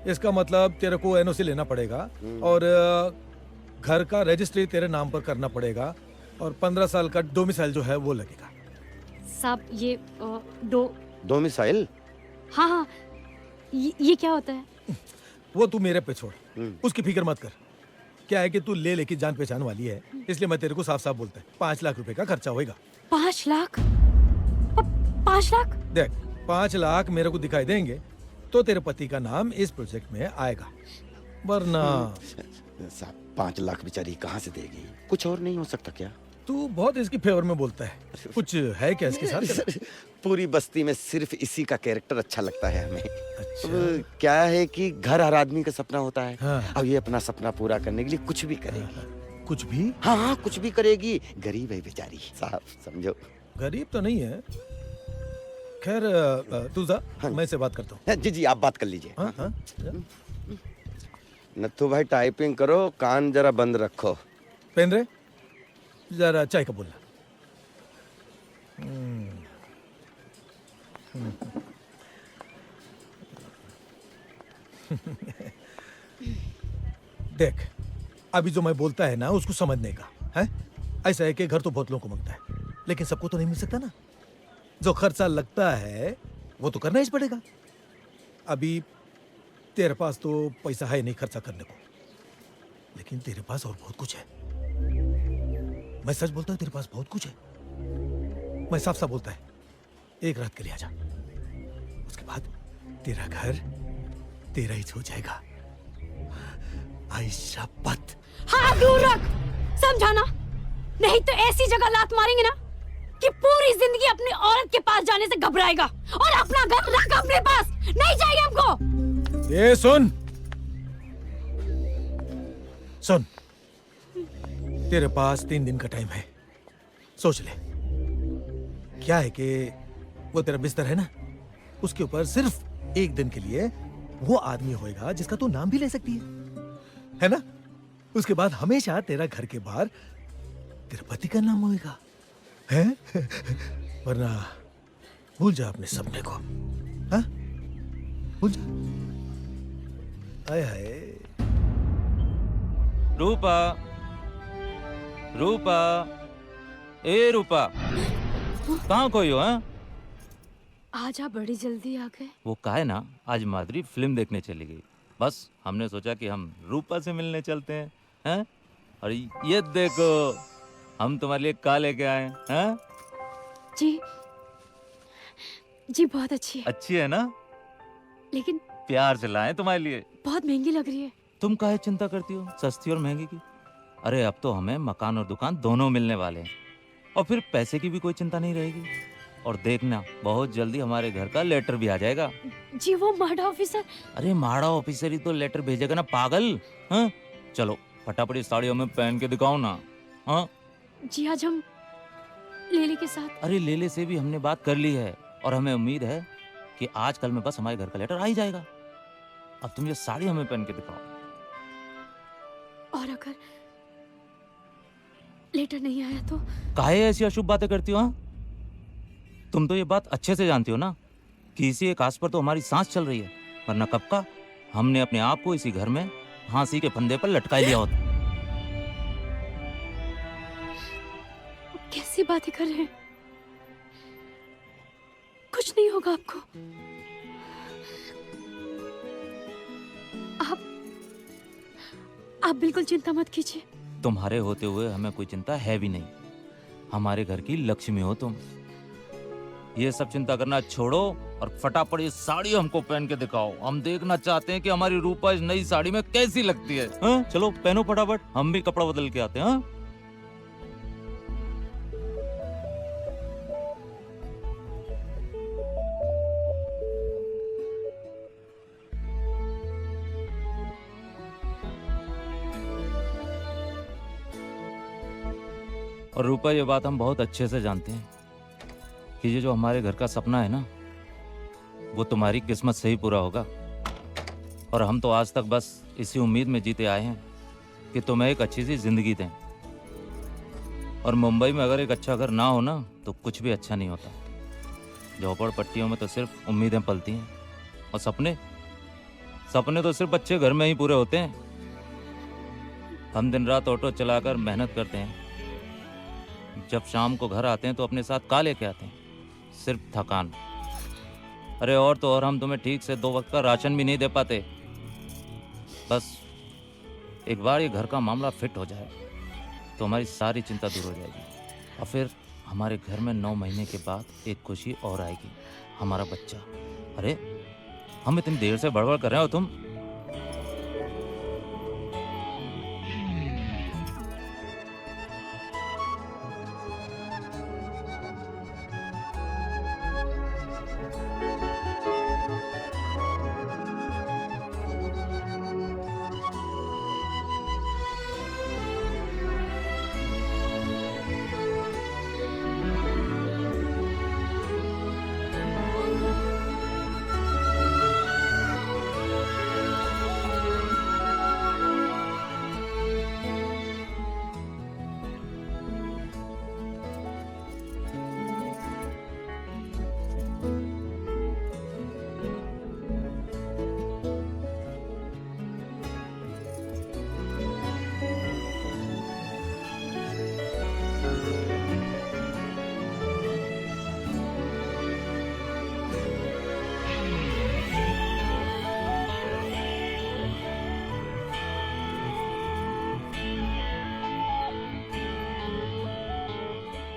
इसका मतलब तेरे को एनओसी लेना पड़ेगा और घर का रजिस्ट्री तेरे नाम पर करना पड़ेगा और 15 साल का डोमिसाइल जो है वो लगेगा। साहब ये डोमिसाइल? हाँ हाँ, ये क्या होता है? वो तू मेरे पे छोड़, उसकी फिक्र मत कर। क्या है कि तू ले लेके जान पहचान वाली है, इसलिए मैं तेरे को साफ साफ बोलता है 5 लाख रुपए का खर्चा होएगा। 5 लाख? 5 लाख? देख, 5 लाख मेरे को दिखाई देंगे तो तेरे पति का नाम इस प्रोजेक्ट में आएगा, वरना साहब 5 लाख बेचारी कहाँ से देगी? कुछ और नहीं हो सकता क्या? तू बहुत इसकी फेवर में बोलता है, कुछ है क्या इसके साथ? पूरी बस्ती में सिर्फ इसी का कैरेक्टर अच्छा लगता है हमें। अच्छा। अब क्या है कि घर हर आदमी का सपना होता है। हाँ। अब ये अपना सपना पूरा करने के लिए कुछ भी करेगी। कुछ भी? हाँ हाँ, कुछ भी करेगी। गरीब है बेचारी साहब, समझो। गरीब तो नहीं है। खैर तू जा, मैं इससे बात करता हूँ। जी जी, आप बात कर लीजिए। हाँ हाँ। नत्थु भाई टाइपिंग करो, कान जरा बंद रखो। पेन रे, जरा चाय का बोलना। देख, अभी जो मैं बोलता है ना उसको समझने का है। ऐसा है कि घर तो बहुत लोगों को मांगता है, लेकिन सबको तो नहीं मिल सकता ना। जो खर्चा लगता है वो तो करना ही पड़ेगा। अभी तेरे पास तो पैसा है नहीं खर्चा करने को, लेकिन तेरे पास और बहुत कुछ है। मैं सच बोलता हूँ, तेरे पास बहुत कुछ है। मैं साफ साफ बोलता है, एक रात के लिए आजा, उसके बाद तेरा घर तेरा ही हो जाएगा। आयशा पत। हाँ दूर रख, समझाना नहीं तो ऐसी जगह लात मारेंगे ना कि पूरी जिंदगी अपनी औरत के पास जाने से घबराएगा। और अपना घर रख अपने पास, नहीं चाहिए हमको। ये सुन सुन, तेरे पास 3 दिन का टाइम है, सोच ले। क्या है कि वो तेरा बिस्तर है ना, उसके ऊपर सिर्फ 1 दिन के लिए वो आदमी होएगा जिसका तू नाम भी ले सकती है ना? उसके बाद हमेशा तेरा घर के बाहर तेरे पति का नाम होएगा, है? वरना भूल जा अपने सपने को, हाँ? भूल जा। हाय हाय। रूपा, रूपा, ए रूपा, कहाँ खोई हो? हैं? आजा, बड़ी जल्दी आ गए। वो का है ना, आज माधुरी फिल्म देखने चली गई। बस हमने सोचा कि हम रूपा से मिलने चलते हैं, हैं? और ये देखो, हम तुम्हारे लिए का लेके आए हैं। जी जी, बहुत अच्छी है। अच्छी है ना? लेकिन प्यार से लाए तुम्हारे लिए। बहुत महंगी लग रही है। तुम काहे चिंता करती हो सस्ती और महंगी की? अरे अब तो हमें मकान और दुकान दोनों मिलने वाले हैं, और फिर पैसे की भी कोई चिंता नहीं रहेगी। और देखना, बहुत जल्दी हमारे घर का लेटर भी आ जाएगा। जी वो माड़ा ऑफिसर। अरे माड़ा ऑफिसर ही तो लेटर भेजेगा ना पागल। हाँ चलो फटाफट इस साड़ी हमें पहन के दिखाओ ना। हाँ जी, आज हम लेले के साथ। अरे लेले से भी हमने बात कर ली है, और हमें उम्मीद है कि आज कल में बस हमारे घर का लेटर आ ही जाएगा। अब तुम ये साड़ी हमें पहन के दिखाओ। और अगर लेटर नहीं आया तो? काहे ऐसी अशुभ बातें करती हो? हाँ तुम तो ये बात अच्छे से जानती हो ना कि इसी एक आस पर तो हमारी सांस चल रही है, वरना कब का हमने अपने आप को इसी घर में फांसी के फंदे पर लटका लिया होता। कैसी बातें कर रहे हैं? कुछ नहीं होगा आपको। आप बिल्कुल चिंता मत कीजिए। तुम्हारे होते हुए हमें कोई चिंता है भी नहीं। हमारे घर की लक्ष्मी हो तुम। ये सब चिंता करना छोड़ो और फटाफट ये साड़ी हमको पहन के दिखाओ। हम देखना चाहते हैं कि हमारी रूपा इस नई साड़ी में कैसी लगती है। हाँ? चलो पहनो फटाफट, हम भी कपड़ा बदल के आते हैं। हाँ? और रूपा, ये बात हम बहुत अच्छे से जानते हैं कि ये जो हमारे घर का सपना है ना, वो तुम्हारी किस्मत से ही पूरा होगा। और हम तो आज तक बस इसी उम्मीद में जीते आए हैं कि तुम्हें एक अच्छी सी जिंदगी दें। और मुंबई में अगर एक अच्छा घर ना हो ना, तो कुछ भी अच्छा नहीं होता। झोपड़पट्टियों में तो सिर्फ उम्मीदें पलती हैं, और सपने तो सिर्फ अच्छे घर में ही पूरे होते हैं। हम दिन रात ऑटो चलाकर मेहनत करते हैं, जब शाम को घर आते हैं तो अपने साथ का लेके आते हैं? सिर्फ थकान। अरे और तो और, हम तुम्हें ठीक से 2 वक्त का राशन भी नहीं दे पाते। बस एक बार ये घर का मामला फिट हो जाए तो हमारी सारी चिंता दूर हो जाएगी। और फिर हमारे घर में 9 महीने के बाद एक खुशी और आएगी, हमारा बच्चा। अरे हम इतनी देर से बड़बड़ कर रहे हो तुम।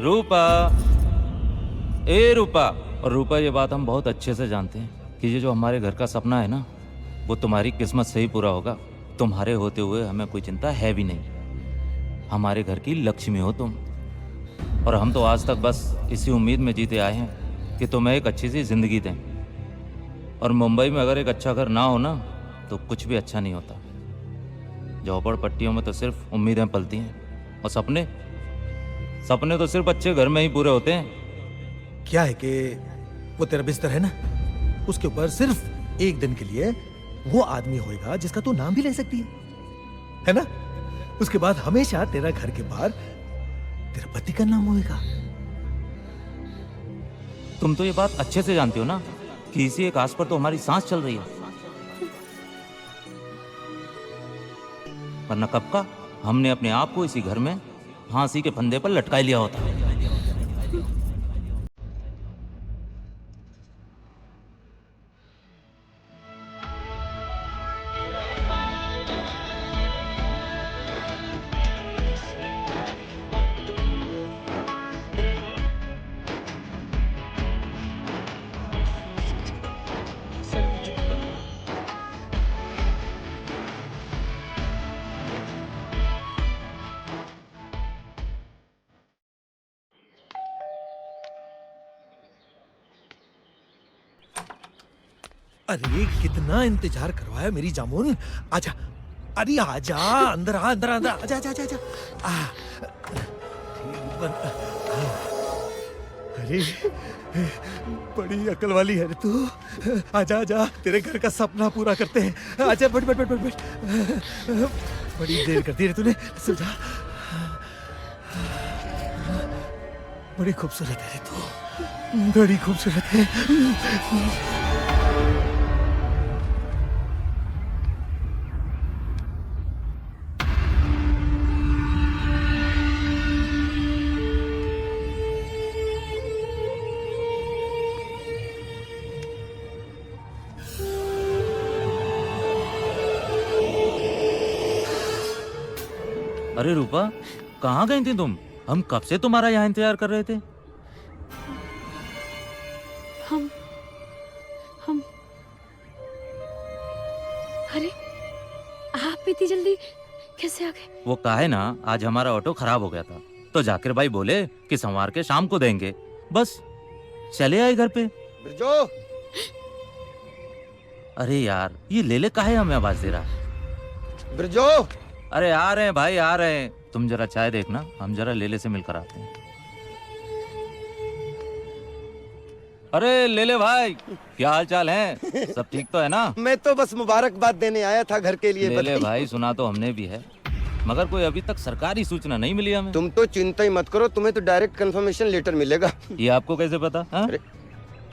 रूपा, ए रूपा। और रूपा, ये बात हम बहुत अच्छे से जानते हैं कि ये जो हमारे घर का सपना है ना, वो तुम्हारी किस्मत से ही पूरा होगा। तुम्हारे होते हुए हमें कोई चिंता है भी नहीं। हमारे घर की लक्ष्मी हो तुम। और हम तो आज तक बस इसी उम्मीद में जीते आए हैं कि तुम्हें एक अच्छी सी जिंदगी दें। और मुंबई में अगर एक अच्छा घर ना हो ना, तो कुछ भी अच्छा नहीं होता। झोपड़पट्टियों में तो सिर्फ उम्मीदें पलती हैं, और सपने तो सिर्फ अच्छे घर में ही पूरे होते हैं। क्या है कि वो तेरा बिस्तर है ना, उसके ऊपर सिर्फ एक दिन के लिए वो आदमी होएगा जिसका तू नाम भी ले सकती है ना? उसके बाद हमेशा तेरा घर के बाहर तेरा पति का नाम होएगा। तुम तो ये बात अच्छे से जानती हो ना कि इसी एक आस पर तो हमारी सांस चल रही है। वरना कब का हमने अपने आप को इसी घर में फांसी के फंदे पर लटका लिया होता। अरे कितना इंतजार करवाया मेरी जामुन। आजा, अरे आजा, अंदर आ, अंदर अंदर आजा, आजा, आजा, आजा। अरे बड़ी अकल वाली है रे तू। आजा आजा, तेरे घर का सपना पूरा करते हैं। आजा, बैठ बैठ बैठ बैठ बैठ। बड़ी देर कर दी रे तूने। सो जा। बड़ी खूबसूरत है रे तू, बड़ी खूबसूरत है। अरे रूपा, कहाँ गई थी तुम? हम कब से तुम्हारा यहाँ इंतजार कर रहे थे। हम अरे आप इतनी जल्दी कैसे आ गए? वो काहे ना, आज हमारा ऑटो खराब हो गया था, तो जाकिर भाई बोले कि संवार के शाम को देंगे। बस चले आए घर पे। बिरजू। अरे यार, ये लेले काहे हमें आवाज दे रहा? बिरजू। अरे आ रहे हैं भाई, आ रहे हैं। तुम जरा चाय देखना, हम जरा लेले से मिलकर आते हैं। अरे लेले भाई, क्या हाल चाल है? सब ठीक तो है ना? मैं तो बस मुबारकबाद देने आया था घर के लिए। लेले भाई, सुना तो हमने भी है, मगर कोई अभी तक सरकारी सूचना नहीं मिली हमें। तुम तो चिंता ही मत करो, तुम्हें तो डायरेक्ट कंफर्मेशन लेटर मिलेगा। ये आपको कैसे पता? अरे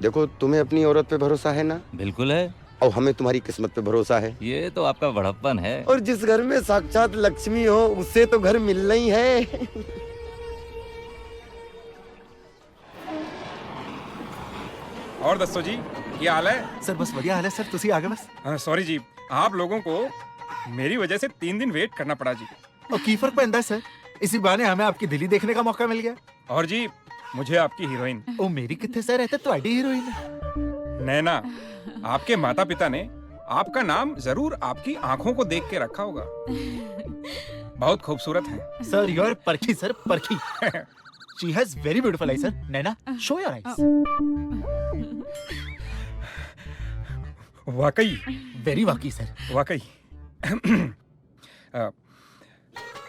देखो, तुम्हें अपनी औरत पे भरोसा है ना? बिल्कुल है। और हमें तुम्हारी किस्मत पे भरोसा है। ये तो आपका बड़प्पन है। और जिस घर में साक्षात लक्ष्मी हो, उससे तो घर मिलना ही है। और दस्तो जी, क्या हाल है? सर बस बढ़िया हाल है सर, तुसी आ गए बस। सॉरी जी, आप लोगों को मेरी वजह से 3 दिन वेट करना पड़ा जी। और की फर्क पैंदा है सर, इसी बहाने हमें आपकी दिल्ली देखने का मौका मिल गया। और जी, मुझे आपकी हीरोइन। ओ मेरी कितने सर रहते तो आईडी हीरोइन। नैना, आपके माता पिता ने आपका नाम जरूर आपकी आंखों को देख के रखा होगा। बहुत खूबसूरत है। सर यू आर परखी सर, परखी। She has very beautiful I sir. Naina, show your eyes. वाकई वेरी वाकई सर, वाकई।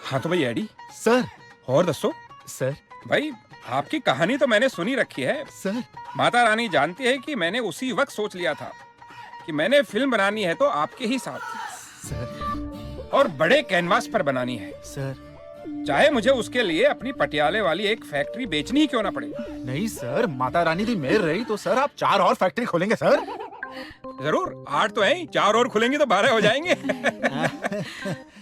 हाँ तो भाई एडी सर, और दसो सर। भाई आपकी कहानी तो मैंने सुनी रखी है सर। माता रानी जानती है कि मैंने उसी वक्त सोच लिया था कि मैंने फिल्म बनानी है तो आपके ही साथ सर, और बड़े कैनवास पर बनानी है सर। चाहे मुझे उसके लिए अपनी पटियाले वाली एक फैक्ट्री बेचनी ही क्यों ना पड़े। नहीं सर, माता रानी की मेहर रही तो सर आप 4 और फैक्ट्री खोलेंगे सर। जरूर, 8 तो है, 4 और खुलेंगे तो 12 हो जाएंगे।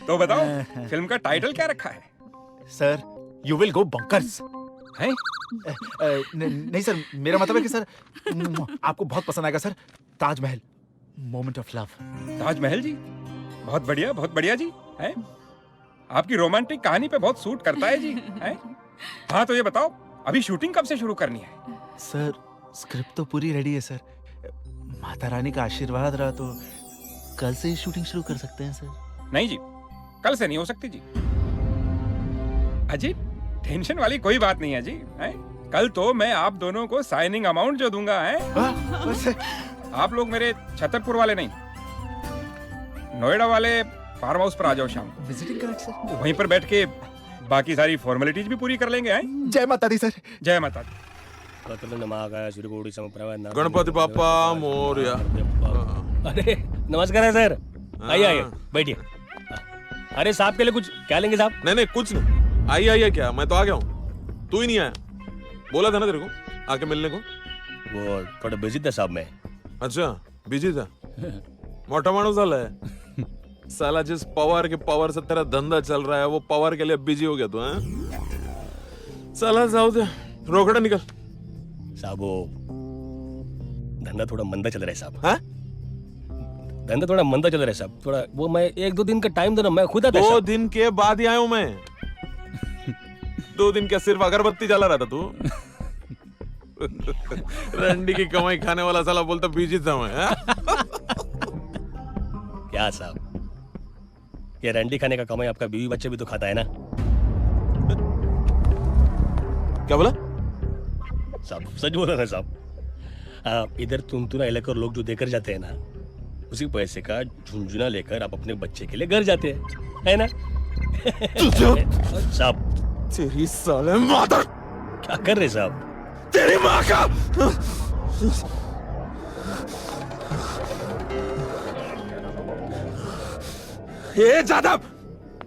तो बताओ फिल्म का टाइटल क्या रखा है? Sir, you will go bunkers. है? नहीं सर, मेरा मतलब है कि सर आपको बहुत पसंद आएगा sir. Taj Mahal, moment of love. Taj Mahal ji, बहुत बढ़िया जी। है? आपकी रोमांटिक कहानी पे बहुत सूट करता है जी। है? हाँ तो ये बताओ अभी शूटिंग कब से शुरू करनी है? सर स्क्रिप्ट तो पूरी रेडी है सर। माता रानी का आशीर्वाद रहा तो कल से ही शूटिंग शुरू कर सकते हैं सर। नहीं जी, कल से नहीं हो सकती जी। अजी टेंशन वाली कोई बात नहीं है जी। है? कल तो मैं आप दोनों को साइनिंग अमाउंट जो दूंगा है, आप लोग मेरे छतरपुर वाले नहीं, नोएडा वाले फार्म हाउस पर आ जाओ शाम। Visiting card sir. वहीं पर बैठ के बाकी सारी फॉर्मेलिटीज भी पूरी कर लेंगे। हैं? जय माता दी सर। जय माता दी। गणपति पापा मोरया। अरे नमस्कार है सर, आइए आइए बैठिए। अरे साहब के लिए कुछ क्या लेंगे साहब? नहीं कुछ नहीं। आइए क्या, मैं तो आ गया हूँ, तू ही नहीं आया। बोला था ना तेरे को आके मिलने को। वो थोड़ा बिजी था साहब मैं। अच्छा बिजी था। मोटा माणूस झालाय साला। जिस पावर के पावर से तेरा धंधा चल रहा है वो पावर के लिए बिजी हो गया तू। साला जाओ दे, रोकड़ा निकल। साहब वो धंधा थोड़ा मंदा चल रहा है साहब। हाँ? धंधा थोड़ा मंदा चल रहा है साहब। थोड़ा वो मैं 1-2 दिन का टाइम देना, मैं खुद आता। 2 दिन के बाद ही आया हूं मैं। 2 दिन क्या सिर्फ अगरबत्ती जला रहा था तू? रंडी की कमाई खाने वाला साला बोलता बिजी था मैं। क्या साहब, ये रंडी खाने का कमाई आपका बीवी बच्चे भी तो खाता है ना? क्या बोला साहब? सच बोला ना साहब। इधर तुमतुना इलाके लोग जो देकर जाते हैं ना, उसी पैसे का झुंझुना लेकर आप अपने बच्चे के लिए घर जाते हैं, है ना? साहब तेरी साले मादर। क्या कर रहे साहब? तेरी माँ का। ये जादव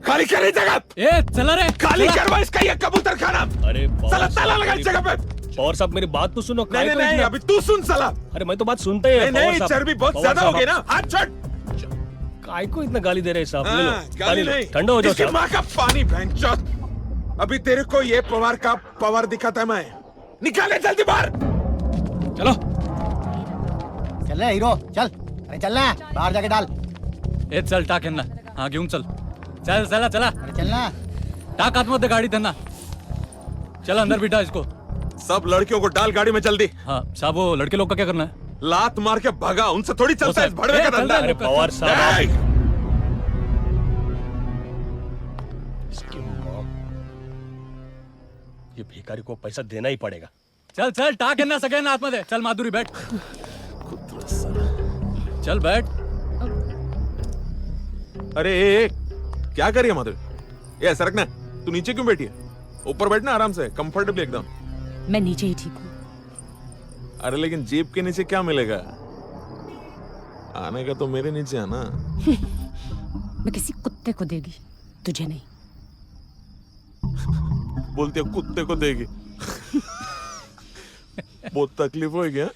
खाली कर रही जगह। ए चला रे, खाली करवा इसका ये कबूतर खाना। अरे साला ताला लगा इस जगह पे। और साहब मेरी बात तो सुनो। नहीं अभी तू सुन साला। अरे मैं तो बात सुनते हैं। नहीं चर्बी बहुत ज्यादा हो गई ना, हाथ छोड़। काय को इतना गाली दे रहे हैं साहब? ले लो, गाली नहीं, ठंडा हो जाओ इसकी साहब। माँ का पानी भैंचोद। अभी तेरे को ये पवार का पावर दिखाता है मैं। निकाले जल्दी बाहर। चलो चल रहा हीरो, चल। अरे चलना है, बाहर जाके डाल। ए चल टाक है ना। हाँ घेऊन चल। चल चला चला। अरे चलना। टाक आतमध्ये गाडी त्यांना। चल अंदर बिठा इसको। सब लड़कियों को डाल गाड़ी में जल्दी। हाँ साहब, वो लड़के लोग का क्या करना है? लात मार के भगा, उनसे थोड़ी चलता है इस भड़वे का धंधा। अरे पवार साहब, इसकी माँ, ये भिखारी को पैसा देना ही पड़ेगा। चल चल टाक यांना सगळ्यांना आतमध्ये। चल माधुरी बैठ। चल बैठ। अरे क्या करिए माधुरी? ये सरकना, तू नीचे क्यों बैठी है? ऊपर बैठना आराम से, कंफर्टेबली एकदम। मैं नीचे ही ठीक हूँ। अरे लेकिन जीप के नीचे क्या मिलेगा? आने का तो मेरे नीचे है ना। मैं किसी कुत्ते को देगी, तुझे नहीं। बोलते कुत्ते को देगी। बहुत तकलीफ हो गया।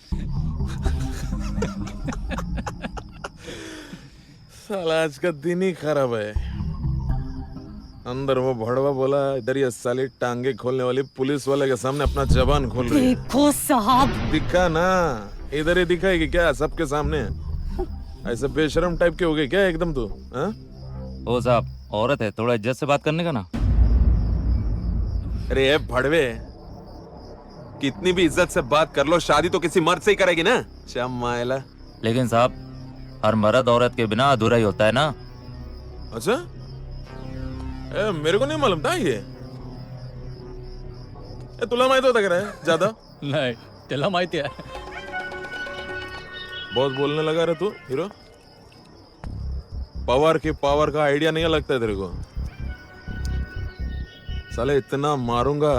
साला आज का दिन ही खराब है। अंदर वो भड़वा बोला, इधर ये साली टांगे खोलने वाली पुलिस वाले के सामने अपना जबान खोल रही है। देखो साहब, दिखा ना, इधर ही दिखाएगी क्या सबके सामने? ऐसे बेशरम टाइप के हो गए क्या एकदम तू? ओ साहब, औरत है, थोड़ा इज्जत से बात करने का ना। अरे ये भड़वे, कितनी भी इज्जत से बात कर लो, शादी तो किसी मर्द से ही करेगी ना। चमाइला। लेकिन साहब, हर मर्द औरत के बिना अधूरा ही होता है ना। अच्छा, मेरे को नहीं मालूम था ये। तुला माहित होता क्या ज्यादा? नाही, त्याला माहिती आहे. बहुत बोलने लगा रे तू हीरो। पावर की पावर का आइडिया नहीं लगता है तेरे को? साले इतना मारूंगा,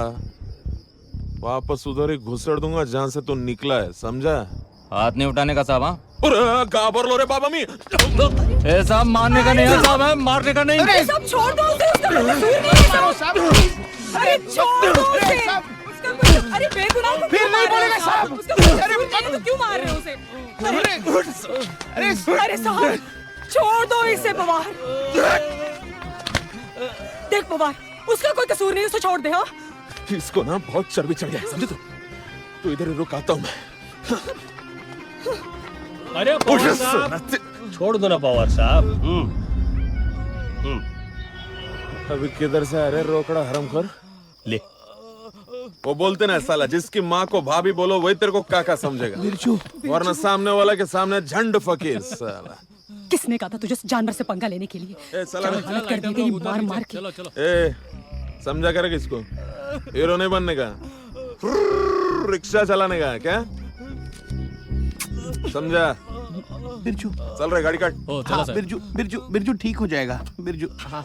वापस उधर ही घुसड़ दूंगा जहां से तू निकला है, समझा? हाथ नहीं उठाने का साहब। गाबर लो रे बाबा मी। ए साहब, मारने का नहीं है साहब, है मारने का नहीं। अरे सब छोड़ दो उसे, उसका कोई कसूर नहीं है साहब। अरे छोड़ दो उसे, उसका कोई, अरे बेगुनाह को फिर नहीं बोलेगा साहब। उसका कोई कसूर नहीं है तो क्यों मार रहे हो उसे? अरे साहब, छोड़ दो इसे पवार। देख पवार, उसका कोई कसूर नहीं, उसे छोड़ दे। हाँ, इसको ना बहुत चर्बी चढ़ गया है, समझे? तू इधर ही रुक, आता हूं मैं। अरे पवार साहब, छोड़ दो ना पवार साहब। अभी किधर से आ रहे रोकड़ा हरामखोर? ले, वो बोलते ना साला, जिसकी माँ को भाभी बोलो वही तेरे को काका समझेगा, वरना सामने वाला के सामने झंड फकीर साला। किसने कहा था तुझे जानवर से पंगा लेने के लिए? ए साला, क्या हालत कर दी तेरी मार मार के। ए समझा करेगा इसको, हीरो नहीं बनने का, रिक्शा चलाने का क्या समझा? बिरजू चल रहे, गाड़ी काट। हाँ, बिरजू बिरजू बिरजू ठीक हो जाएगा बिरजू। हाँ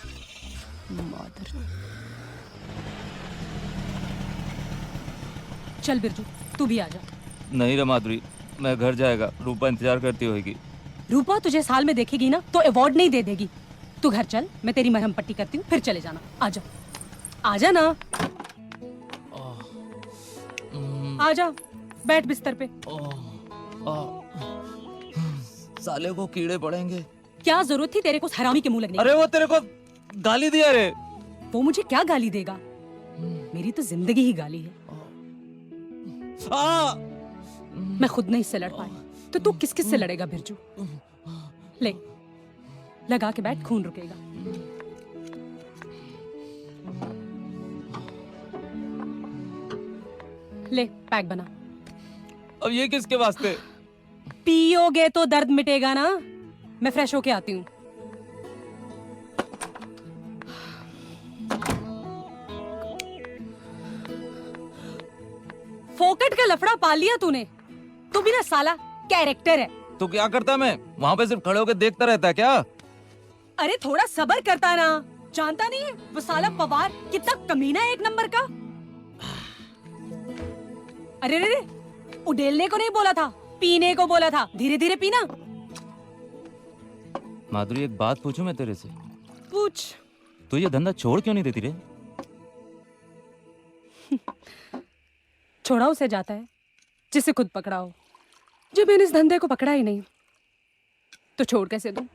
चल बिरजू, तू भी आ जा। नहीं रे माधुरी, मैं घर जाएगा, रूपा इंतजार करती होगी। रूपा तुझे साल में देखेगी ना तो अवार्ड नहीं दे देगी। तू घर चल, मैं तेरी मरहम पट्टी करती हूँ, फिर चले जाना। आजा आजा ना, आजा, बैठ बिस्तर पे। साले को कीड़े पड़ेंगे। क्या जरूरत थी तेरे को हरामी के मुंह लगने की? अरे वो तेरे को गाली दिया रे। वो मुझे क्या गाली देगा? मेरी तो जिंदगी ही गाली है। मैं खुद नहीं इससे लड़ पाई तो तू किस किस से लड़ेगा बिरजू? ले, लगा के बैठ, खून रुकेगा। ले, पैक बना। अब ये किसके वास्ते? पियोगे तो दर्द मिटेगा ना। मैं फ्रेश होके आती हूँ। फोकट का लफड़ा पाल लिया तूने। तू भी ना साला कैरेक्टर है। तो क्या करता मैं वहाँ पे? सिर्फ खड़े होकर देखता रहता क्या? अरे थोड़ा सब्र करता ना। जानता नहीं है वो साला पवार कितना कमीना है, एक नंबर का। अरे रे, उडेलने को नहीं बोला था, पीने को बोला था। धीरे धीरे पीना। माधुरी, एक बात पूछूं मैं तेरे से? पूछ। तू ये धंधा छोड़ क्यों नहीं देती रे? छोड़ा उसे जाता है जिसे खुद पकड़ा हो। जब मैंने इस धंधे को पकड़ा ही नहीं तो छोड़ कैसे दूं?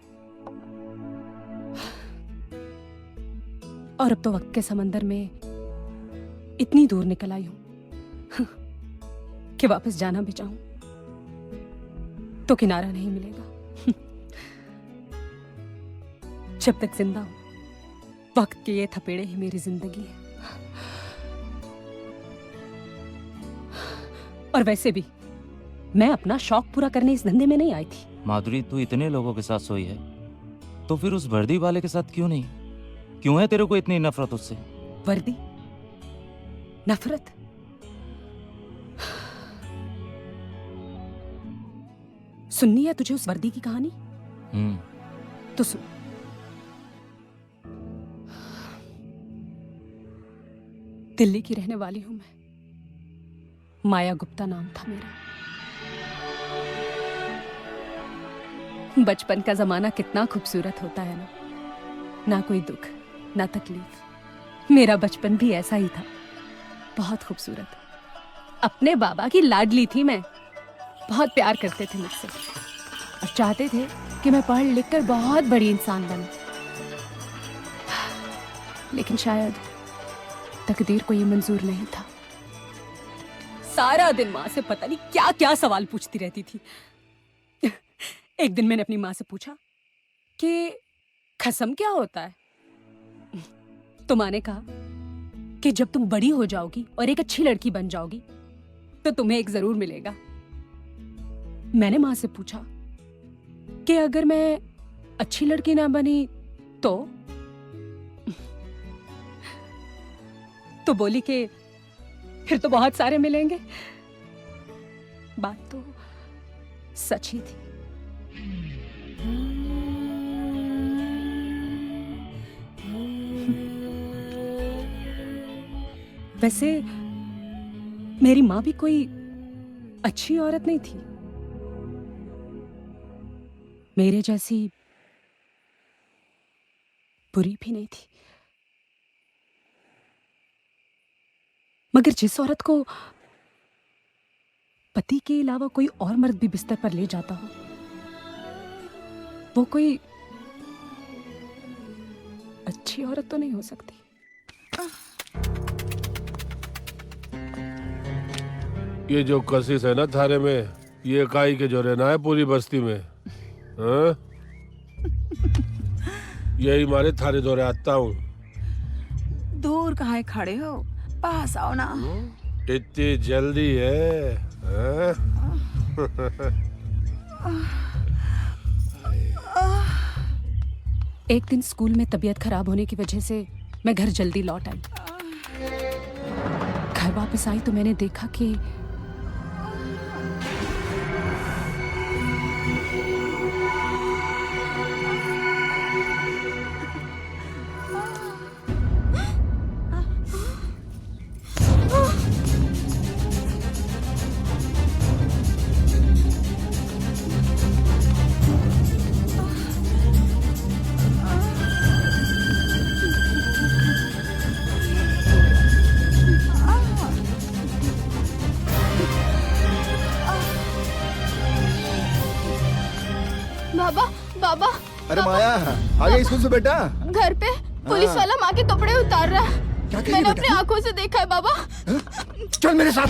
और अब तो वक्त के समंदर में इतनी दूर निकल आई हूं कि वापस जाना भी चाहूं तो किनारा नहीं मिलेगा। जब तक जिंदा हूं वक्त के ये थपेड़े ही मेरी जिंदगी है। और वैसे भी मैं अपना शौक पूरा करने इस धंधे में नहीं आई थी। माधुरी, तू इतने लोगों के साथ सोई है तो फिर उस वर्दी वाले के साथ क्यों नहीं? क्यों है तेरे को इतनी नफरत उससे? वर्दी? नफरत? सुननी है तुझे उस वर्दी की कहानी? तो सुन। दिल्ली की रहने वाली हूं मैं। माया गुप्ता नाम था मेरा। बचपन का जमाना कितना खूबसूरत होता है ना कोई दुख ना तकलीफ। मेरा बचपन भी ऐसा ही था, बहुत खूबसूरत। अपने बाबा की लाडली थी मैं। बहुत प्यार करते थे मुझसे और चाहते थे कि मैं पढ़ लिख कर बहुत बड़ी इंसान बनूं। लेकिन शायद तकदीर को ये मंजूर नहीं था। सारा दिन माँ से पता नहीं क्या क्या सवाल पूछती रहती थी। एक दिन मैंने अपनी माँ से पूछा कि खसम क्या होता है? तो माँ ने कहा कि जब तुम बड़ी हो जाओगी और एक अच्छी लड़की बन जाओगी तो तुम्हें एक जरूर मिलेगा। मैंने माँ से पूछा कि अगर मैं अच्छी लड़की ना बनी तो बोली कि फिर तो बहुत सारे मिलेंगे। बात तो सच ही थी। वैसे मेरी माँ भी कोई अच्छी औरत नहीं थी, मेरे जैसी बुरी भी नहीं थी। मगर जिस औरत को पति के अलावा कोई और मर्द भी बिस्तर पर ले जाता हो, वो कोई अच्छी औरत तो नहीं हो सकती। ये जो कशिश है ना थारे में, ये काई के जो रहना है पूरी बस्ती में। हाँ? यही मारे थारे दौरे आता हूँ। दूर कहाँ खड़े हो, पास आओ ना। इतनी जल्दी है? हाँ? एक दिन स्कूल में तबीयत खराब होने की वजह से मैं घर जल्दी लौट आई। घर वापस आई तो मैंने देखा कि बाबा बाबा अरे माया, आ गई स्कूल से बेटा? घर पे पुलिस वाला माँ के कपड़े उतार रहा है। क्या कह रही मैंने बेटा अपनी तू? आंखों से देखा है बाबा। चल मेरे साथ।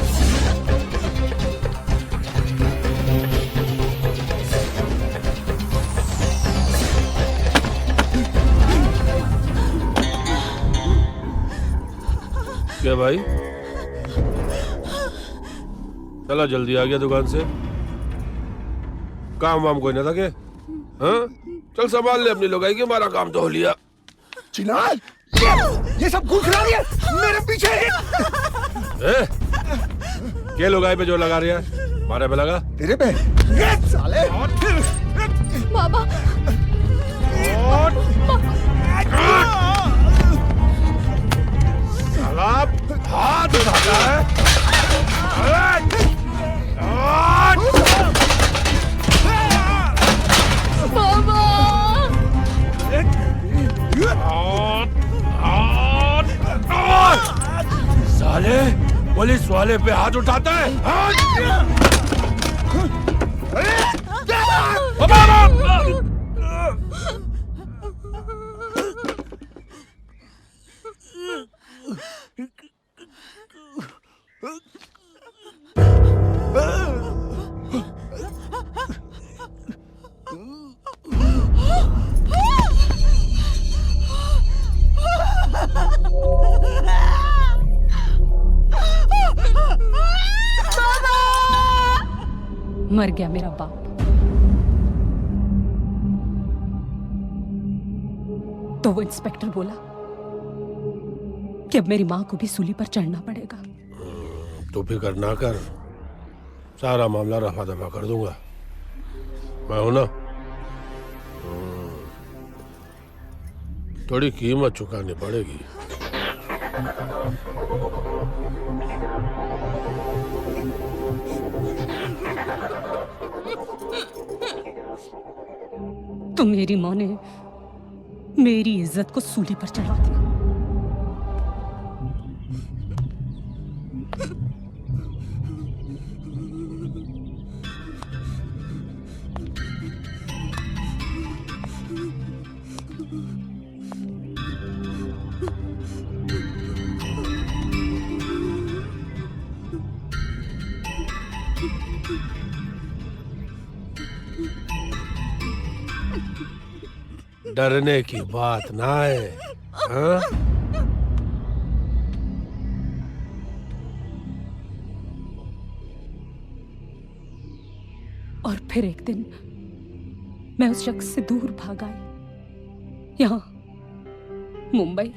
क्या भाई, चला जल्दी आ गया दुकान से। काम वाम कोई ना था के? हाँ? चल संभाल ले अपनी लोगाई की, हमारा काम तो हो लिया। चिनार, ये सब घूस रहा है मेरे पीछे। क्या लोगाई पे जो लगा रही है? मारे पे लगा? तेरे पे? ये साले। बाबा हाथ उठाता है। साले पुलिस वाले पे हाथ उठाता है। मर गया मेरा बाप। तो वो इंस्पेक्टर बोला कि अब मेरी माँ को भी सूली पर चढ़ना पड़ेगा। तो फिक्र ना कर, सारा मामला रफा दफा कर दूंगा। मैं हूं ना। थोड़ी कीमत चुकानी पड़ेगी। तो मेरी माँ ने मेरी इज्जत को सूली पर चढ़ा दिया। डरने की बात ना है। हाँ? और फिर एक दिन मैं उस शख्स से दूर भाग आई, यहाँ मुंबई।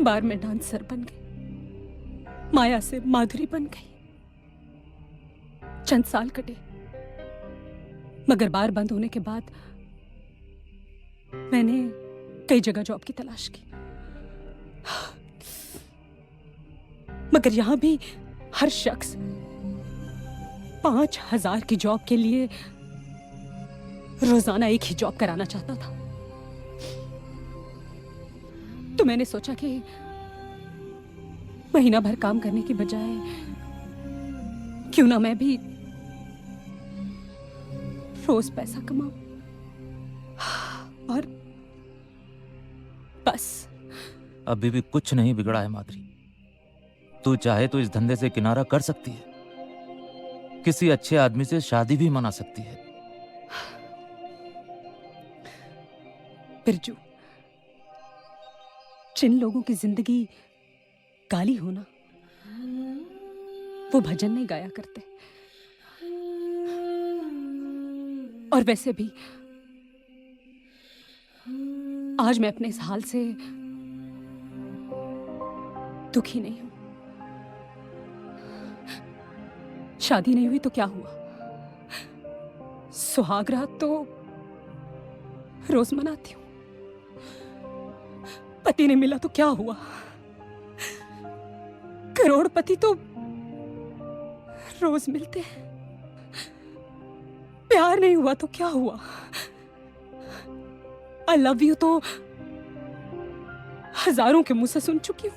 बार में डांसर बन गई, माया से माधुरी बन गई। चंद साल कटे, मगर बार बंद होने के बाद मैंने कई जगह जॉब की तलाश की, मगर यहां भी हर शख्स 5,000 की जॉब के लिए रोजाना एक ही जॉब कराना चाहता था। तो मैंने सोचा कि महीना भर काम करने की बजाय क्यों ना मैं भी रोज पैसा कमाऊं, और बस। अभी भी कुछ नहीं बिगड़ा है माधुरी। तू चाहे तो इस धंधे से किनारा कर सकती है, किसी अच्छे आदमी से शादी भी मना सकती है। बिरजू, जिन लोगों की जिंदगी गाली होना, वो भजन नहीं गाया करते। और वैसे भी आज मैं अपने इस हाल से दुखी नहीं हूं। शादी नहीं हुई तो क्या हुआ, सुहाग रात तो रोज मनाती हूं। पति नहीं मिला तो क्या हुआ, करोड़पति तो रोज मिलते हैं। प्यार नहीं हुआ तो क्या हुआ, आई लव यू तो हजारों के मुंह से सुन चुकी हूं।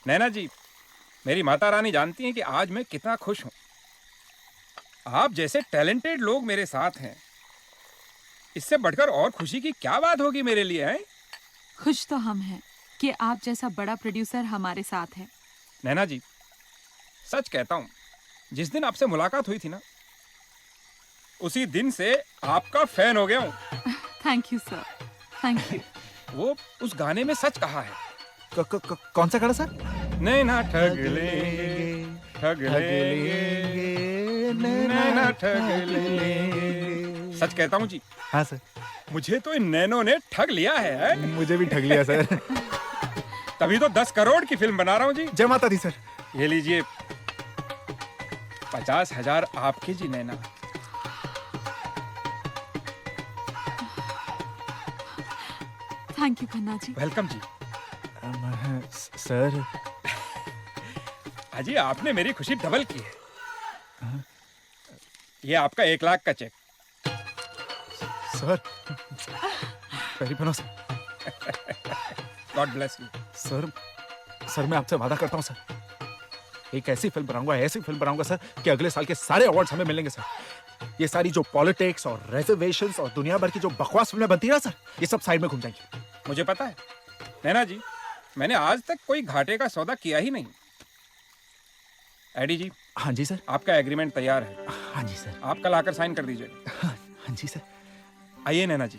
नैना जी, मेरी माता रानी जानती हैं कि आज मैं कितना खुश हूं। आप जैसे टैलेंटेड लोग मेरे साथ हैं, इससे बढ़कर और खुशी की क्या बात होगी मेरे लिए, हैं? खुश तो हम हैं कि आप जैसा बड़ा प्रोड्यूसर हमारे साथ है। नैना जी, सच कहता हूं, जिस दिन आपसे मुलाकात हुई थी ना, उसी दिन से आपका फैन हो गया हूं। Thank you sir, thank you. वो उस गाने में सच कहा है। कौन सा गाना सर? नैना ठग लेंगे, ठग लेंगे, नैना ठग लेंगे। सच कहता हूँ जी। हाँ सर। मुझे तो इन नैनों ने ठग लिया है। मुझे भी ठग लिया सर। तभी तो 10 करोड़ की फिल्म बना रहा हूँ जी। जय माता दी सर। ये लीजिए 50,000 आपके जी Naina. Thank you Khanna ji. Welcome जी। सर अजी, आपने मेरी खुशी डबल की है। ये आपका 1 लाख का चेक। सर पैरी बनो sir. God bless you. Sir मैं आपसे वादा करता हूँ सर, एक ऐसी फिल्म बनाऊंगा, ऐसी फिल्म बनाऊंगा सर कि अगले साल के सारे अवार्ड्स हमें मिलेंगे सर। ये सारी जो पॉलिटिक्स और रिजर्वेशंस और दुनिया भर की जो बकवास फिल्में बनती है ना सर, ये सब साइड में घूम जाएंगी। मुझे पता है नैना जी, मैंने आज तक कोई घाटे का सौदा किया ही नहीं। एडी जी। हाँ जी सर। आपका एग्रीमेंट तैयार है। हाँ जी सर। आप कल आकर साइन कर दीजिए। हाँ जी सर। आइए नैना जी,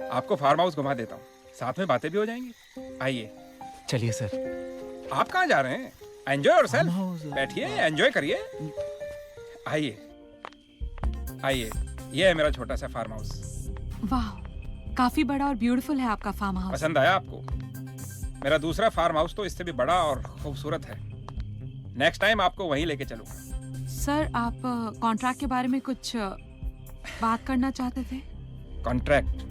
आपको फार्म हाउस घुमा देता हूँ, साथ में बातें भी हो जाएंगी। आइए। चलिए सर। आप कहाँ जा रहे हैं? Enjoy yourself. बैठिए, एंजॉय करिए। आइए आइए, ये है मेरा छोटा सा फार्म हाउस। वाह, काफी बड़ा और ब्यूटीफुल है आपका फार्म हाउस। पसंद आया आपको? मेरा दूसरा फार्म हाउस तो इससे भी बड़ा और खूबसूरत है। नेक्स्ट टाइम आपको वहीं लेके चलूंगा। सर, आप कॉन्ट्रैक्ट के बारे में कुछ बात करना चाहते थे? कॉन्ट्रैक्ट?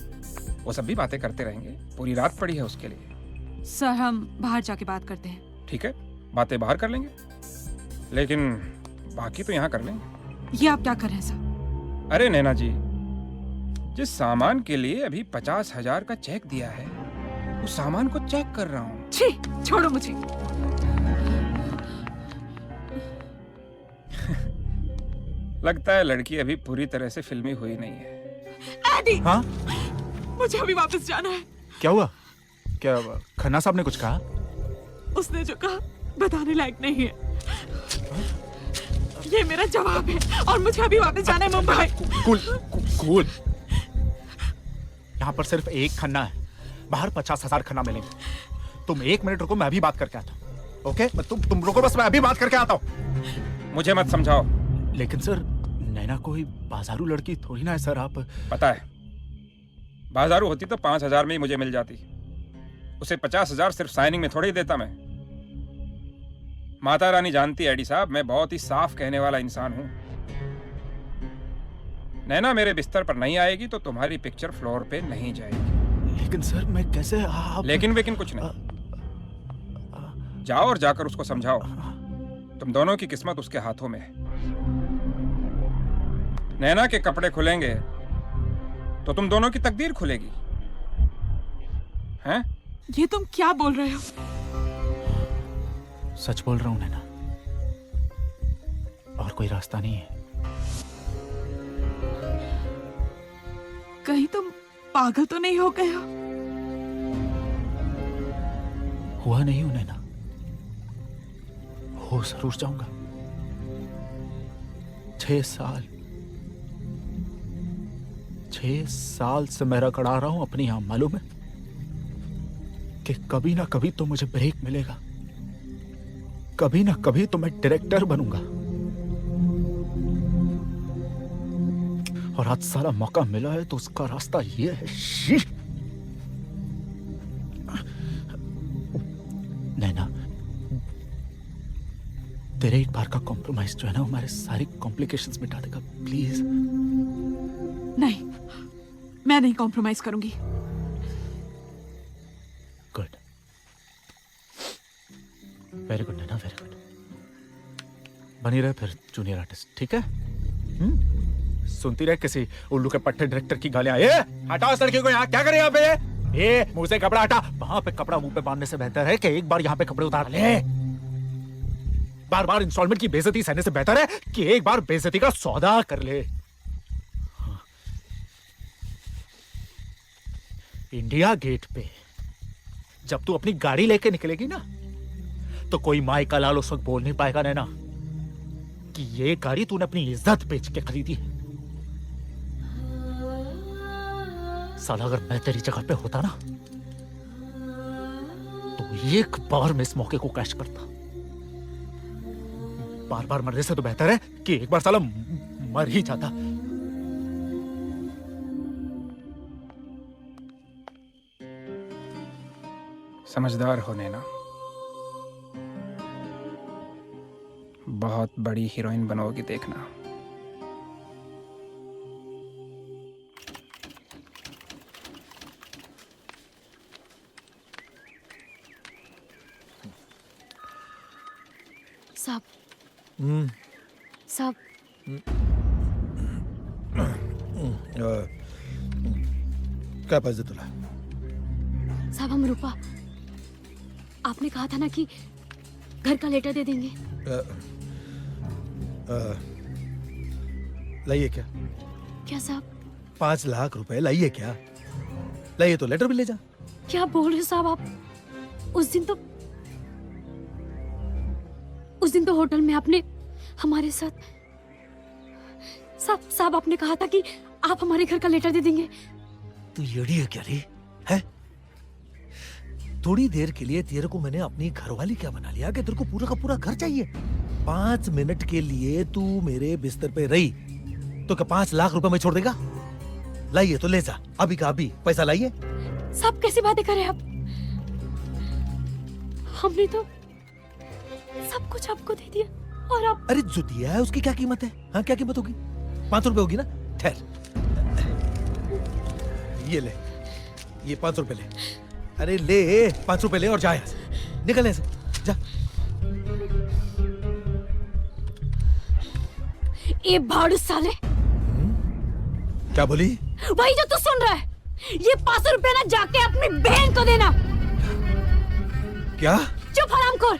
वो सब भी बातें करते रहेंगे, पूरी रात पड़ी है उसके लिए। सर, हम बाहर जाके बात करते हैं। ठीक है, बातें बाहर कर लेंगे, लेकिन बाकी तो यहाँ कर लेंगे। ये आप क्या कर रहे हैं सर? अरे नैना जी, जिस सामान के लिए अभी 50,000 का चेक दिया है, उस सामान को चेक कर रहा हूँ। छी, छोड़ो मुझे। लगता है लड़की अभी पूरी तरह से फिल्मी हुई नहीं है। एडी! हाँ? मुझे अभी वापस जाना है। क्या हुआ? क्या खन्ना साहब ने कुछ कहा? उसने जो कहा बताने लायक नहीं है। ये मेरा जवाब है और मुझे अभी वापस जाना है मुंबई। कूल। यहाँ पर सिर्फ एक खन्ना है, बाहर 50,000 खाना मिलेंगे। तुम 1 मिनट रुको, मैं अभी बात करके आता हूँ। ओके, तुम रुको बस, मैं अभी बात करके आता हूँ। मुझे मत समझाओ। लेकिन सर, नैना कोई बाजारू लड़की थोड़ी ना है सर। आप पता है, बाजारू होती तो 5,000 में ही मुझे मिल जाती। उसे 50,000 सिर्फ साइनिंग में थोड़ी ही देता मैं। माता रानी जानती है एडी साहब, मैं बहुत ही साफ कहने वाला इंसान हूं। नैना मेरे बिस्तर पर नहीं आएगी तो तुम्हारी पिक्चर फ्लोर पे नहीं जाएगी। लेकिन सर, मैं कैसे आप... लेकिन कुछ नहीं। जाओ और जाकर उसको समझाओ तुम दोनों की किस्मत उसके हाथों में है। नैना के कपड़े खुलेंगे तो तुम दोनों की तकदीर खुलेगी। हैं? ये तुम क्या बोल रहे हो? सच बोल रहा हूं नैना, और कोई रास्ता नहीं है। कहीं तुम पागल तो नहीं हो गए हो? हुआ नहीं हूं नैना, हो जरूर जाऊंगा। 6 साल से मैं रगड़ा रहा हूं अपनी यहां, मालूम है कि कभी ना कभी तो मुझे ब्रेक मिलेगा, कभी ना कभी तो मैं डायरेक्टर बनूंगा। और आज सारा मौका मिला है तो उसका रास्ता ये है। नैना, तेरे एक बार का कॉम्प्रोमाइज जो है ना, हमारे सारी कॉम्प्लिकेशंस मिटा देगा, प्लीज। नहीं, मैं नहीं कॉम्प्रोमाइज करूंगी। गुड, वेरी गुड नैना, वेरी गुड। बनी रहे फिर जूनियर आर्टिस्ट, ठीक है? सुनती रहे किसी उल्लू के पट्टे डायरेक्टर की गालियां। ए, हटाओ इस लड़की को यहाँ, क्या करे यहाँ पे? ए, मुंह से कपड़ा हटा। वहां पे कपड़ा मुंह पे बांधने से बेहतर है कि एक बार यहाँ पे कपड़े उतार ले। बार बार इंस्टॉलमेंट की बेइज्जती सहने से बेहतर है कि एक बार बेइज्जती का सौदा कर ले। इंडिया गेट पे जब तू अपनी गाड़ी लेके निकलेगी ना, तो कोई माई का लाल उस वक्त बोल नहीं पाएगा नैना कि ये गाड़ी तूने अपनी इज्जत बेच के खरीदी है। साला, अगर मैं तेरी जगह पे होता ना तो एक बार मैं इस मौके को कैच करता। बार बार मरने से तो बेहतर है कि एक बार साला मर ही जाता। समझदार हो नैना, बहुत बड़ी हीरोइन बनोगी देखना। साहब, साहब, काय पाहिजे तुला? साहब, हम रूपा, आपने कहा था ना कि घर का लेटर दे देंगे। लाइए क्या? क्या साहब? 5 लाख रुपए लाइए क्या? लाइए तो लेटर भी ले जा। क्या बोल रहे साहब आप? उस दिन तो होटल में आपने हमारे साथ साहब आपने कहा था कि आप हमारे घर का लेटर दे देंगे। तू येड़ी है क्या रे? है? थोड़ी देर के लिए तेरे को मैंने अपनी घरवाली क्या बना लिया कि तेरे को पूरा का पूरा घर चाहिए? 5 मिनट के लिए तू मेरे बिस्तर पे रही तो क्या 5 लाख रुपए में छोड़ देगा? लाइए तो ले जा, अभी का अभी पैसा लाइए। साहब, कैसी बातें कर रहे हैं आप? हमने तो सब कुछ आपको दे दिया और आप... अरे जो दिया है उसकी क्या कीमत है? हाँ, क्या कीमत होगी? 500 रुपए होगी ना? ठहर, ये ले, ये 500 रुपए ले। अरे ले, 500 रुपए ले और जा यहाँ से, निकल यहाँ से, जा। ये भाड़ू साले। क्या बोली? वही जो तू सुन रहा है। ये 500 रुपए ना जाके अपनी बहन को देना। क्या? चुप हरामखोर,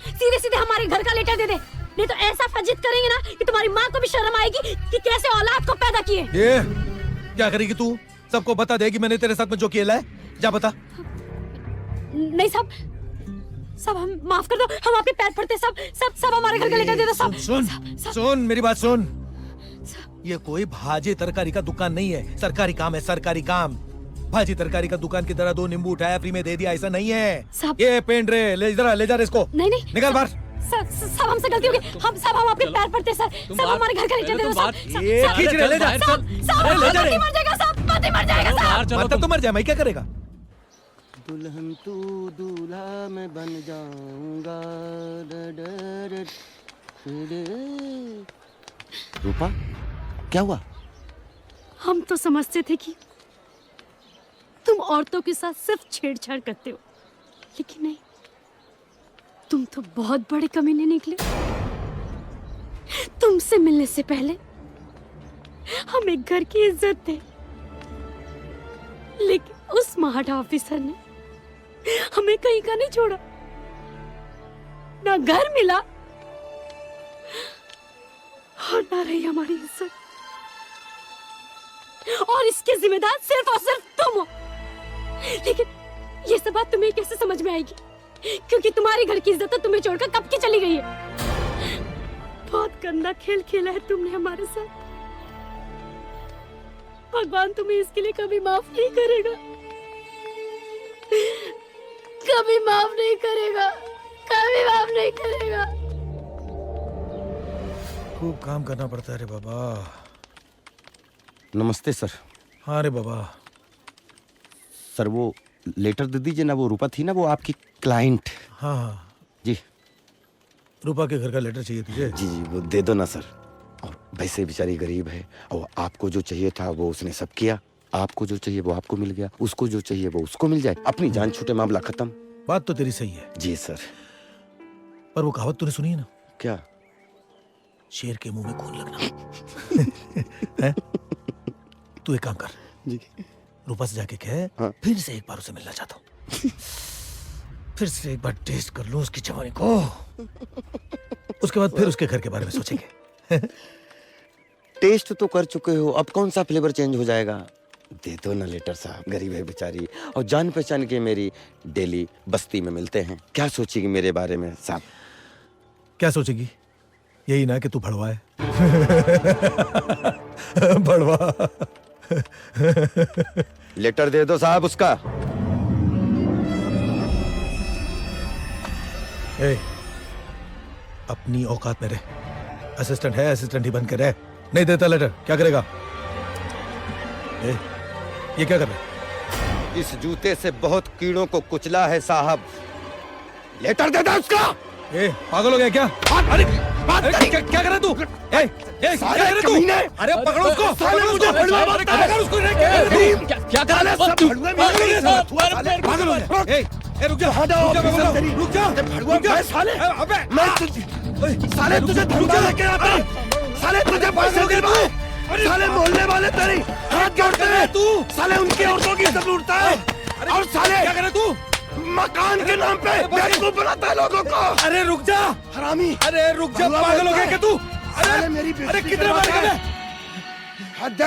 सीधे सीधे हमारे घर का लेटर दे दे, नहीं तो ऐसा फजित करेंगे ना कि तुम्हारी माँ को भी शर्म आएगी कि कैसे औलाद को पैदा किए। ये क्या करेगी तू? सबको बता देगी मैंने तेरे साथ में जो किया है? जा बता। नहीं साहब, सब हम माफ कर दो, हम आपके पैर पड़ते। सब हमारे घर का लेटर दे दो। सुन मेरी बात सुन। ये कोई भाजी तरकारी का दुकान नहीं है, सरकारी काम है, सरकारी काम। भाजी तरकारी का दुकान की तरह 2 नींबू उठाया फ्री में दे दिया, ऐसा नहीं है। साहब। ये पेन रे, ले जा रहे इसको। नहीं नहीं निकल बाहर। साहब हमसे गलती हो गई, हम आपके पैर पड़ते सर, सब हमारे घर का लेटर दे दो साहब। ये खींच रहे, ले जा। साहब ले जा रे। मर जाएगा साहब, पति मर जाएगा साहब। मतलब तो मर जाए, मैं क्या करेगा? दुल्हन तू दूल्हा मैं बन जाऊंगा। रूपा, क्या हुआ? हम तो समझते थे कि तुम औरतों के साथ सिर्फ छेड़छाड़ करते हो, लेकिन नहीं, तुम तो बहुत बड़े कमीने निकले। तुमसे मिलने से पहले हम एक घर की इज्जत थे, लेकिन उस महाडा ऑफिसर ने हमें कहीं का नहीं छोड़ा, ना घर मिला और ना रही हमारी इज्जत, और इसके जिम्मेदार सिर्फ और सिर्फ तुम हो। लेकिन ये सब बात तुम्हें कैसे समझ में आएगी, क्योंकि तुम्हारी घर की इज्जत तो तुम्हें छोड़कर कब की चली गई है। बहुत गंदा खेल खेला है तुमने हमारे साथ, भगवान तुम्हें इसके लिए कभी माफ नहीं करेगा, कभी माफ नहीं करेगा, कभी माफ नहीं करेगा। खूब काम करना पड़ता है रे बाबा। नमस्ते सर। हाँ रे बाबा। सर वो लेटर दे दीजिए ना, वो रूपा थी ना, वो आपकी क्लाइंट। हाँ हाँ जी। रूपा के घर का लेटर चाहिए तुझे? जी जी, वो दे दो ना सर। और वैसे बेचारी गरीब है, और आपको जो चाहिए था वो उसने सब किया। आपको जो चाहिए वो आपको मिल गया, उसको जो चाहिए वो उसको मिल जाए, अपनी जान छूटे, मामला खत्म। बात तो तेरी सही है। जी सर। पर वो कहावत तूने सुनी है ना? क्या? शेर के मुंह में खून लगना। है? तू एक काम कर जी, रूपा से जाके कह, फिर से एक बार उसे मिलना चाहता हूँ, फिर से एक बार टेस्ट कर लूं उसकी जवानी को, उसके बाद फिर उसके घर के बारे में सोचेंगे। टेस्ट तो कर चुके हो, अब कौन सा फ्लेवर चेंज हो जाएगा? दे दो ना लेटर साहब, गरीब है बेचारी, और जान पहचान के मेरी डेली बस्ती में मिलते हैं। क्या सोचेगी मेरे बारे में साहब? क्या सोचेगी? यही ना कि तू भड़वा है। भड़वा। लेटर दे दो साहब उसका। ए, अपनी औकात में रह। असिस्टेंट है, असिस्टेंट ही बन के रह। नहीं देता लेटर, क्या करेगा? ए, ये क्या कर रहा है? इस जूते से बहुत कीड़ों को कुचला है साहब। लेटर दे दो उसका। ए, पागल हो गया क्या? अरे क्या कर रहा तू? ए, क्या कर रहा तू? अरे पकड़ो उसको, पकड़ो उसको, पकड़ उसको। क्या कर रहा है? पागल हो गया। ए, रुक जा, रुक जा, साले। अबे साले तुझे धमकी लेके आता, साले तुझे पैसे दे दूं, साले मोहल्ले वाले तेरी हाथ जोड़ते हैं, तू साले उनकी औरतों की इज्जत लूटता है, और साले क्या कर रहा तू? मकान के नाम पे बेवकूफ बनाता है लोगों को। अरे रुक जा हरामी। अरे रुक जा, पागल हो गया क्या तू? अरे मेरी अरे कितने बार कर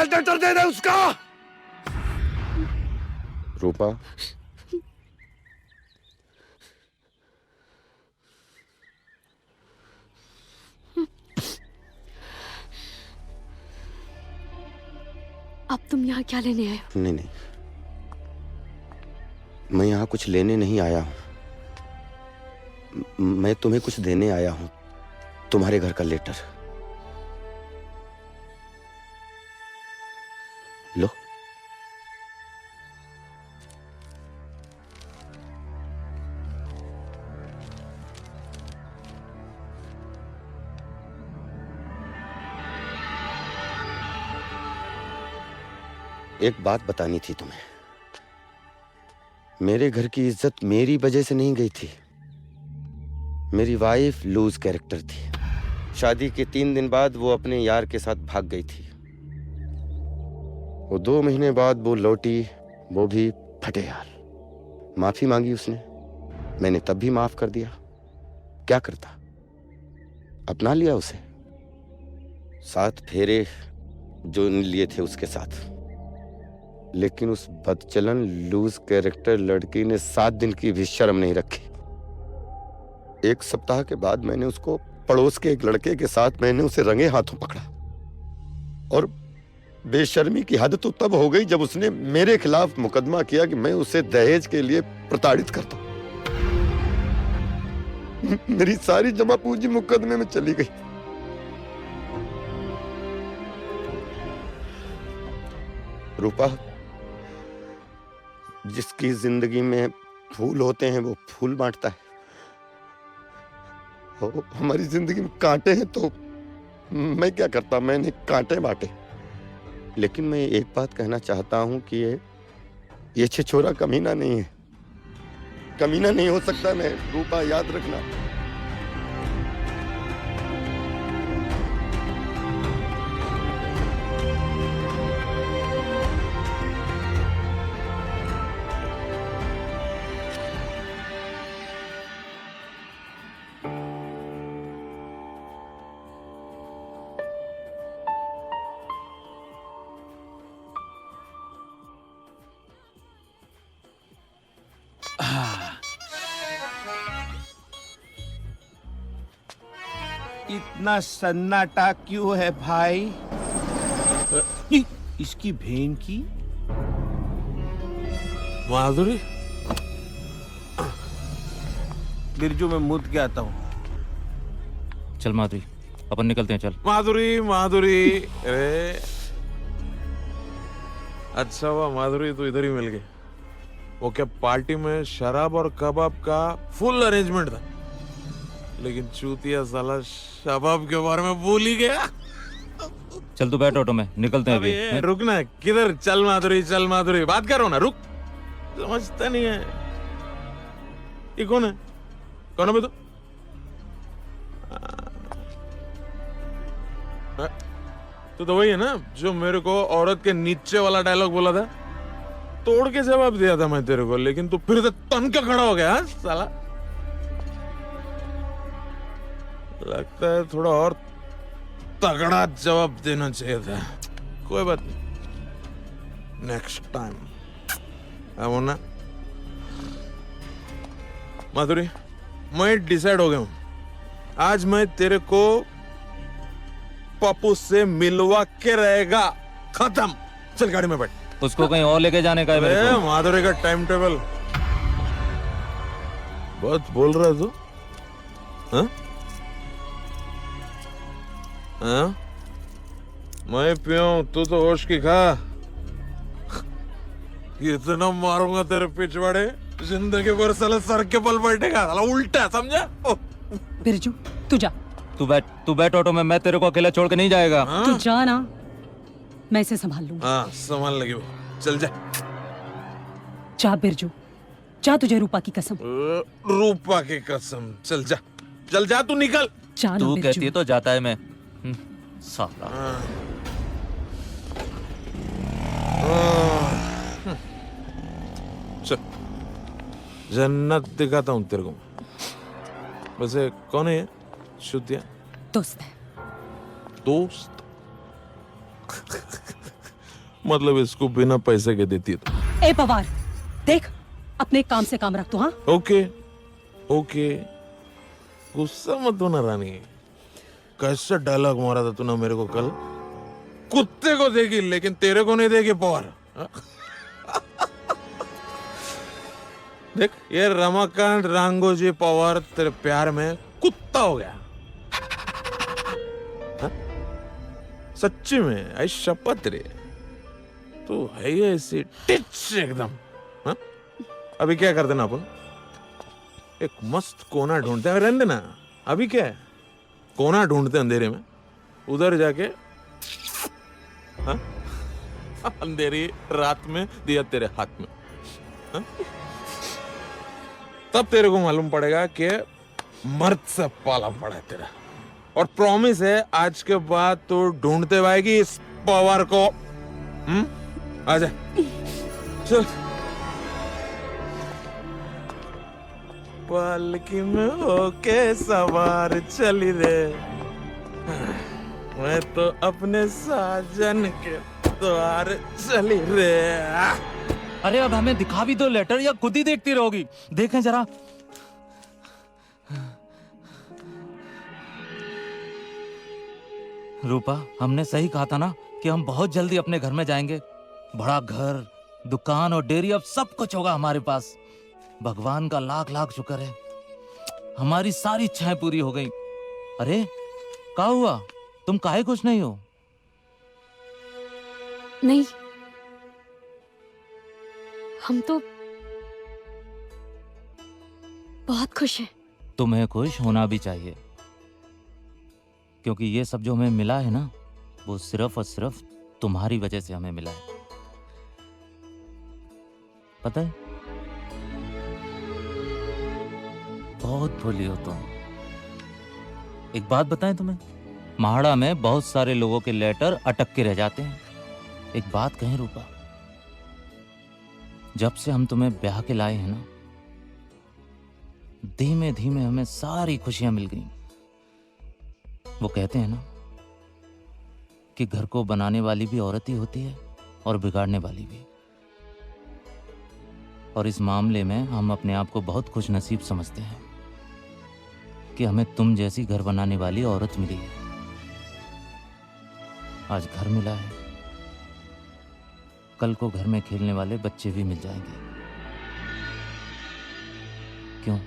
लेटर दे दे उसका। रूपा, अब तुम यहाँ क्या लेने आए हो? नहीं नहीं, मैं यहाँ कुछ लेने नहीं आया हूँ, मैं तुम्हें कुछ देने आया हूँ। तुम्हारे घर का लेटर लो। एक बात बतानी थी तुम्हें। मेरे घर की इज्जत मेरी वजह से नहीं गई थी। मेरी वाइफ लूज कैरेक्टर थी। शादी के 3 दिन बाद वो अपने यार के साथ भाग गई थी। वो 2 महीने बाद वो लौटी, वो भी फटे हाल। माफी मांगी उसने, मैंने तब भी माफ कर दिया। क्या करता, अपना लिया उसे। 7 फेरे जो लिए थे उसके साथ, लेकिन उस बदचलन लूज कैरेक्टर लड़की ने 7 दिन की भी शर्म नहीं रखी। 1 सप्ताह के बाद मैंने उसको, पड़ोस के एक लड़के के साथ मैंने उसे रंगे हाथों पकड़ा, और बेशर्मी की हद तो तब हो गई जब उसने मेरे खिलाफ मुकदमा किया कि मैं उसे दहेज के लिए प्रताड़ित करता हूं। मेरी सारी जमा पूंजी मुकदमे में चली गई। रूपा, जिसकी जिंदगी में फूल होते हैं वो फूल बांटता है। हमारी जिंदगी में कांटे हैं तो मैं क्या करता, मैंने कांटे बांटे। लेकिन मैं एक बात कहना चाहता हूं कि ये छिछोरा कमीना नहीं है, कमीना नहीं हो सकता मैं। रूपा, याद रखना। इतना सन्नाटा क्यों है भाई? इसकी बहन की माधुरी, बिरजू में मुद के आता हूँ। चल माधुरी, अपन निकलते हैं, चल। माधुरी, माधुरी, अरे अच्छा हुआ माधुरी तू इधर ही मिल गई। वो क्या पार्टी में शराब और कबाब का फुल अरेंजमेंट था, लेकिन चूतिया साला शबाब के बारे में भूल ही गया। चल तू बैठ ऑटो में, निकलते हैं अभी। रुकना किधर? चल माधुरी, चल माधुरी, बात करो ना, रुक। समझता नहीं है। ये कौन है? कौन है बे तू? तू तो वही है ना जो मेरे को औरत के नीचे वाला डायलॉग बोला था? तोड़ के जवाब दिया था मैं तेरे को, लेकिन तू फिर से तन का खड़ा हो गया। हाँ साला, लगता है थोड़ा और तगड़ा जवाब देना चाहिए था। कोई बात नहीं, नेक्स्ट टाइम। अब ना माधुरी, मैं डिसाइड हो गया हूं। आज मैं तेरे को पप्पू से मिलवा के रहेगा। खत्म। चल गाड़ी में बैठ। उसको कहीं और लेके जाने का है मेरे को। माधुरी का टाइम टेबल बहुत बोल रहा है तू। हाँ? हाँ? मैं पियूं, तू तो होश की खा। इतना मारूंगा तेरे पिछवाड़े, जिंदगी भर साला सर के बल बैठेगा। साला उल्टा, समझा? बिरजू तू जा। तू बैठ ऑटो में, मैं तेरे को अकेला छोड़ के नहीं जाएगा। तू जा ना, मैं इसे संभाल लूंगा। हाँ, संभाल लगी वो। चल जा। जा बिरजू, जा, तुझे रूपा की कसम। रूपा की कसम। चल जा, चल जा, तू निकल। जा ना तू बिरजू। कहती है तो जाता है मैं। साला। चल, जन्नत दिखाता हूँ तेरे को। वैसे कौन है ये शुद्धिया? दोस्त है। दोस्त? मतलब इसको बिना पैसे के देती है तो? ए पवार, देख, अपने काम से काम रख तू। हाँ, ओके ओके, गुस्सा मत होना रानी। कैसा डायलॉग मारा था तूने मेरे को कल? कुत्ते को देगी लेकिन तेरे को नहीं देगी पवार। देख, ये रमाकांत रांगोजी पवार तेरे प्यार में कुत्ता हो गया। हा? सच्ची में, आई शपथ रे, तू है ही ऐसी टिच एकदम। हा? अभी क्या करते ना अपन, एक मस्त कोना ढूंढते हैं। रहने देना, अभी क्या है, कोना ढूंढते अंधेरे में, उधर जाके हा? अंधेरी रात में दिया तेरे हाथ में। हा? तब तेरे को मालूम पड़ेगा कि मर्द से पाला पड़ा है तेरा। और प्रॉमिस है आज के बाद तो ढूंढते आएगी इस पवार को। आजा, चल। पालकी में होके सवार चली रे, मैं तो अपने साजन के द्वार चली रे। अरे अब हमें दिखा भी दो लेटर, या खुद ही देखती रहोगी? देखें जरा। रूपा, हमने सही कहा था ना, कि हम बहुत जल्दी अपने घर में जाएंगे। बड़ा घर, दुकान और डेयरी, अब सब कुछ होगा हमारे पास। भगवान का लाख लाख शुक्र है, हमारी सारी इच्छाएं पूरी हो गई। अरे क्या हुआ, तुम काहे खुश नहीं हो? नहीं, हम तो बहुत खुश हैं। तुम्हें खुश होना भी चाहिए, क्योंकि ये सब जो हमें मिला है ना, वो सिर्फ और सिर्फ तुम्हारी वजह से हमें मिला है। पता है, बहुत भोली हो तुम। एक बात बताएं तुम्हें, महाड़ा में बहुत सारे लोगों के लेटर अटक के रह जाते हैं। एक बात कहें रूपा, जब से हम तुम्हें ब्याह के लाए हैं ना, धीमे धीमे हमें सारी खुशियां मिल गई। वो कहते हैं ना कि घर को बनाने वाली भी औरत ही होती है और बिगाड़ने वाली भी। और इस मामले में हम अपने आप को बहुत खुश नसीब समझते हैं कि हमें तुम जैसी घर बनाने वाली औरत मिली है। आज घर मिला है, कल को घर में खेलने वाले बच्चे भी मिल जाएंगे। क्यों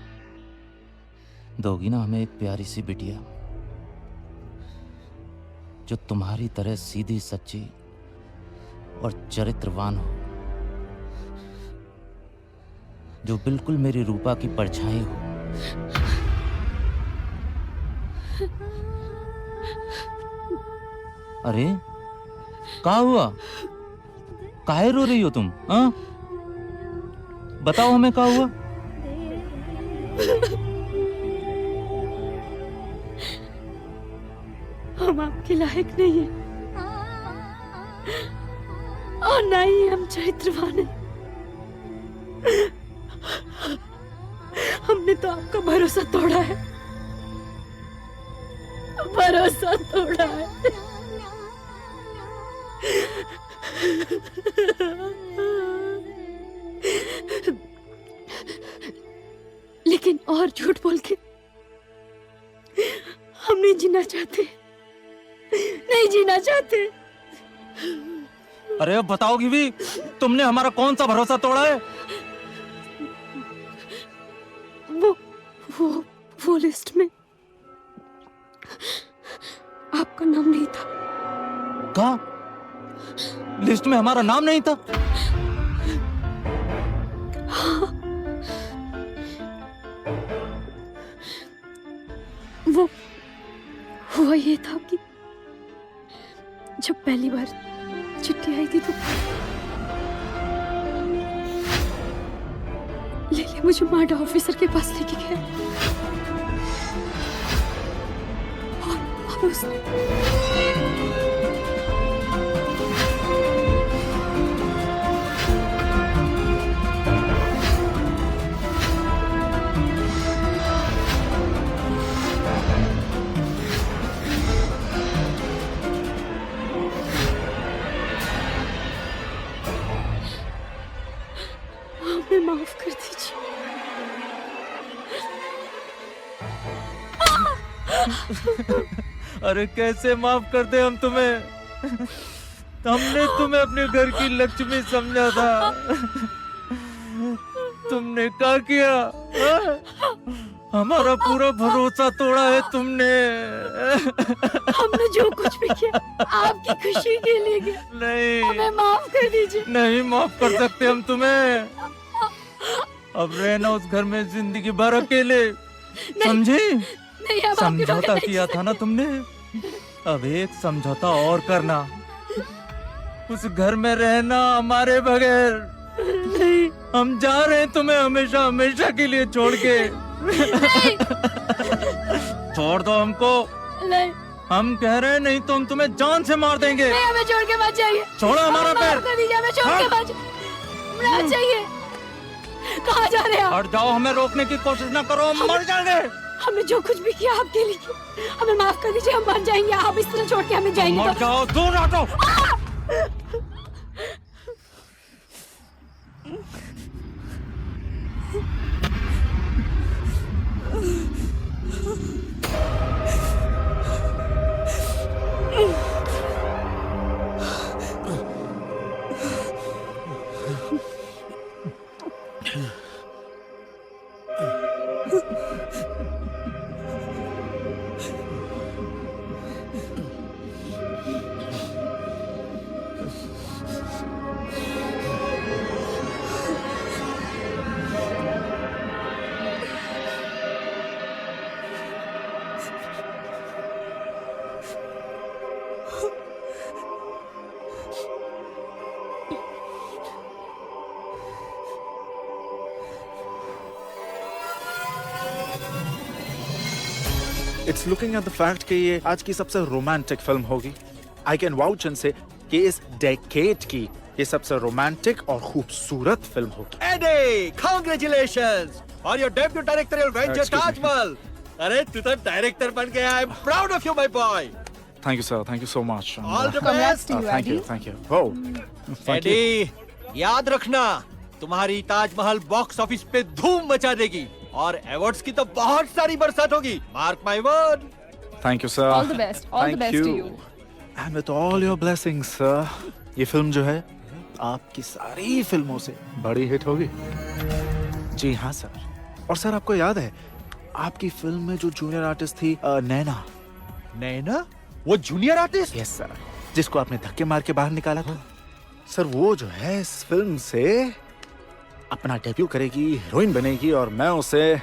दोगी ना हमें एक प्यारी सी बिटिया, जो तुम्हारी तरह सीधी सच्ची और चरित्रवान हो, जो बिल्कुल मेरी रूपा की परछाई हो। अरे क्या हुआ, काहे रो रही हो तुम? हाँ बताओ हमें क्या हुआ? हम आपके लायक नहीं हैं और ना ही हम चरित्रवान हैं। हमने तो आपका भरोसा तोड़ा है, भरोसा तोड़ा है। लेकिन और झूठ बोल के हम नहीं जीना चाहते, नहीं जीना चाहते। अरे अब बताओगी भी, तुमने हमारा कौन सा भरोसा तोड़ा है? वो लिस्ट में आपका नाम नहीं था। कहा? लिस्ट में हमारा नाम नहीं था? हाँ। वो हुआ ये था कि जब पहली बार चिट्ठी आई थी तो लेले मुझे मार्डा ऑफिसर के पास लेके गया और उसने हमें माफ कर दीजिए। अरे कैसे माफ कर दे हम तुम्हें? हमने तुम्हें अपने घर की लक्ष्मी समझा था, तुमने क्या किया? हमारा पूरा भरोसा तोड़ा है तुमने। हमने जो कुछ भी किया आपकी खुशी के लिए किया। नहीं, हमें माफ कर दीजिए। नहीं माफ कर सकते हम तुम्हें। अब रहना उस घर में जिंदगी भर अकेले, समझी? नहीं, अब आपकी समझौता बात किया था ना तुमने, अब एक समझौता और करना, उस घर में रहना हमारे बगैर। नहीं, हम जा रहे हैं तुम्हें हमेशा हमेशा के लिए छोड़ के। नहीं। छोड़ दो हमको। नहीं, हम कह रहे हैं, नहीं तो हम तुम्हें जान से मार देंगे। नहीं, हमें छोड़ के मत जाइए। छोड़ो हमारा पैर। माफ कर दीजिए, हमें छोड़ के मत मत जाइए। कहाँ जा रहे हैं आप? हट जाओ, हमें रोकने की कोशिश ना करो, हम मर जाएंगे। हमने जो कुछ भी किया आपके लिए किया, हमें माफ कर दीजिए, हम मर जाएंगे। आप इस तरह छोड़ के हमें जाएंगे मर जाओ, दूर हटो। It's looking at the fact कि ये आज की सबसे रोमांटिक फिल्म होगी। आई कैन वाउच एंड से कि इस डेकेड की ये सबसे रोमांटिक और खूबसूरत फिल्म होगी। Eddie, congratulations on your debut directorial venture Taj Mahal. अरे तू तो डायरेक्टर बन गया। I am proud of you my boy. Thank you sir, thank you so much. All the best to you, thank you, Eddie. Thank you. Oh, Eddie, याद रखना तुम्हारी Taj Mahal box office पे धूम मचा देगी और अवार्ड्स की तो बहुत सारी बरसात होगी। Mark my word. Thank you sir. All the best. All the best to you. And with all your blessings sir, ये फिल्म जो है आपकी सारी फिल्मों से बड़ी हिट होगी। जी हाँ सर। और सर आपको याद है आपकी फिल्म में जो जूनियर आर्टिस्ट थी नैना? नैना? वो जूनियर आर्टिस्ट? यस सर, जिसको आपने धक्के मार के बाहर निकाला था। सर वो जो है इस फिल्म से अपना डेब्यू करेगी, हीरोइन बनेगी और मैं उसे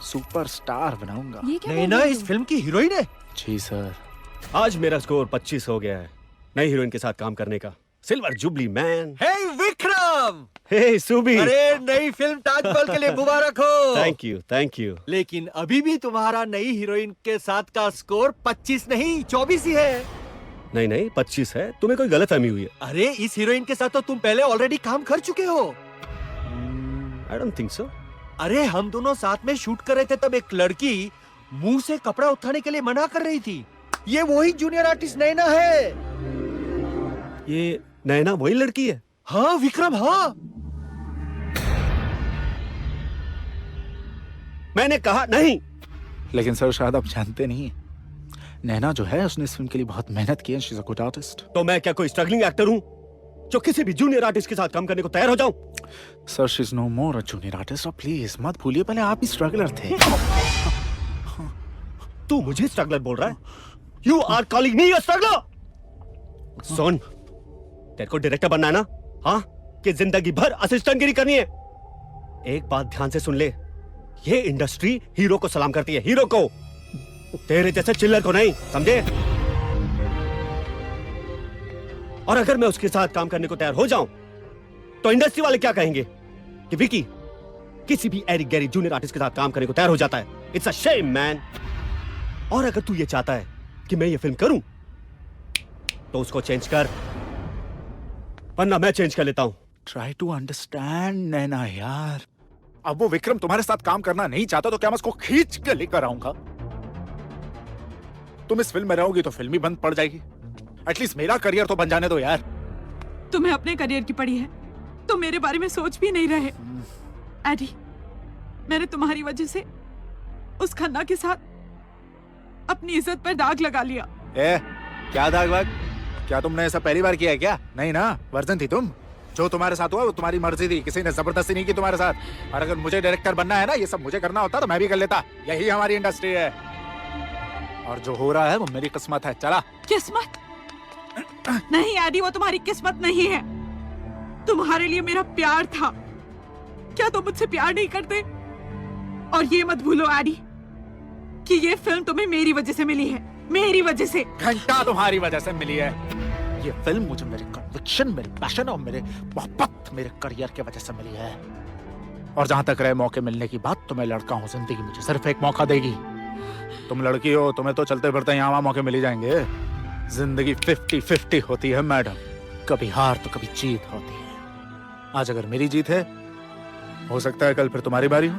सुपरस्टार बनाऊंगा। नैना इस फिल्म की हीरोइन है? जी सर। आज मेरा स्कोर 25 हो गया है नई हीरोइन के साथ काम करने का। Silver jubilee man. Hey Vikram! Hey Subi. अरे नई फिल्म ताजमहल के लिए मुबारक हो। Thank you, thank you. लेकिन अभी भी तुम्हारा नई हीरोइन के साथ का स्कोर 25 नहीं 24 ही है। नहीं नहीं 25 है, तुम्हें कोई गलतफहमी हुई है। अरे इस हीरोइन के साथ तो तुम पहले ऑलरेडी काम कर चुके हो। I don't think so. अरे हम दोनों साथ में शूट कर रहे थे तब एक लड़की मुंह से कपड़ा उठाने के लिए मना कर रही थी। ये वही जूनियर आर्टिस्ट नैना है। ये नैना वही लड़की है? हाँ विक्रम, हाँ। मैंने कहा नहीं। लेकिन सर शायद आप जानते नहीं, नैना जो है उसने इस फिल्म के लिए बहुत मेहनत की है। She is a good artist. तो मैं क्या कोई स्ट्रगलिंग एक्टर हूँ जो किसी भी जूनियर आर्टिस्ट के साथ काम करने को तैयार हो जाऊं? Sir she is no more a junior artist. और प्लीज मत भूलिए पहले आप ही स्ट्रगलर थे। तू मुझे स्ट्रगलर बोल रहा है? You are calling me a struggler? सुन, तेरे को डायरेक्टर बनना है ना? हाँ, कि जिंदगी भर असिस्टेंटगिरी करनी है? एक बात ध्यान से सुन ले, ये इंडस्ट्री हीरो को सलाम करती है, हीरो को, तेरे जैसे चिल्लर को नहीं, समझे? और अगर मैं उसके साथ काम करने को तैयार हो जाऊं तो इंडस्ट्री वाले क्या कहेंगे कि विकी किसी भी एरिक गैरी जूनियर आर्टिस्ट के साथ काम करने को तैयार हो जाता है। It's a shame man. और अगर तू ये चाहता है कि मैं ये फिल्म करूं तो उसको चेंज कर, वरना मैं चेंज कर लेता हूं। ट्राई टू अंडरस्टैंड नैना यार। अब वो विक्रम तुम्हारे साथ काम करना नहीं चाहता तो क्या मैं उसको खींच के लेकर आऊंगा? तुम इस फिल्म में रहोगी तो फिल्म ही बंद पड़ जाएगी। एटलीस्ट मेरा करियर तो बन जाने दो यार। तुम्हें अपने करियर की पड़ी है, तुम मेरे बारे में सोच भी नहीं रहे। एडी, मैंने तुम्हारी वजह से उस खन्ना के साथ अपनी इज्जत पर दाग लगा लिया। क्या दाग वाग? क्या तुमने ऐसा पहली बार किया है क्या? नहीं ना, वर्जन थी तुम। जो तुम्हारे साथ हुआ वो तुम्हारी मर्जी थी, किसी ने जबरदस्ती नहीं की तुम्हारे साथ। और अगर मुझे डायरेक्टर बनना है ना, ये सब मुझे करना होता तो मैं भी कर लेता। यही हमारी इंडस्ट्री है और जो हो रहा है वो मेरी किस्मत है। चला। किस्मत नहीं एडी, वो तुम्हारी किस्मत नहीं है। तुम्हारे लिए मेरा प्यार था। क्या तुम मुझसे प्यार नहीं करते? और ये मत भूलो एडी कि ये फिल्म तुम्हें मेरी वजह से मिली है, मेरी वजह से। घंटा तुम्हारी वजह से मिली है। ये फिल्म मुझे मेरे कन्विक्शन, मेरे पैशन और मेरे मोहब्बत, मेरे करियर की वजह से मिली है। और जहां तक रहे मौके मिलने की बात, तो मैं लड़का हूं, जिंदगी मुझे सिर्फ एक मौका देगी। तुम लड़की हो, तुम्हें तो चलते फिरते यहाँ वहां मौके मिल ही जाएंगे। जिंदगी 50-50 होती है मैडम, कभी हार तो कभी जीत होती है। आज अगर मेरी जीत है, हो सकता है कल फिर तुम्हारी बारी हो।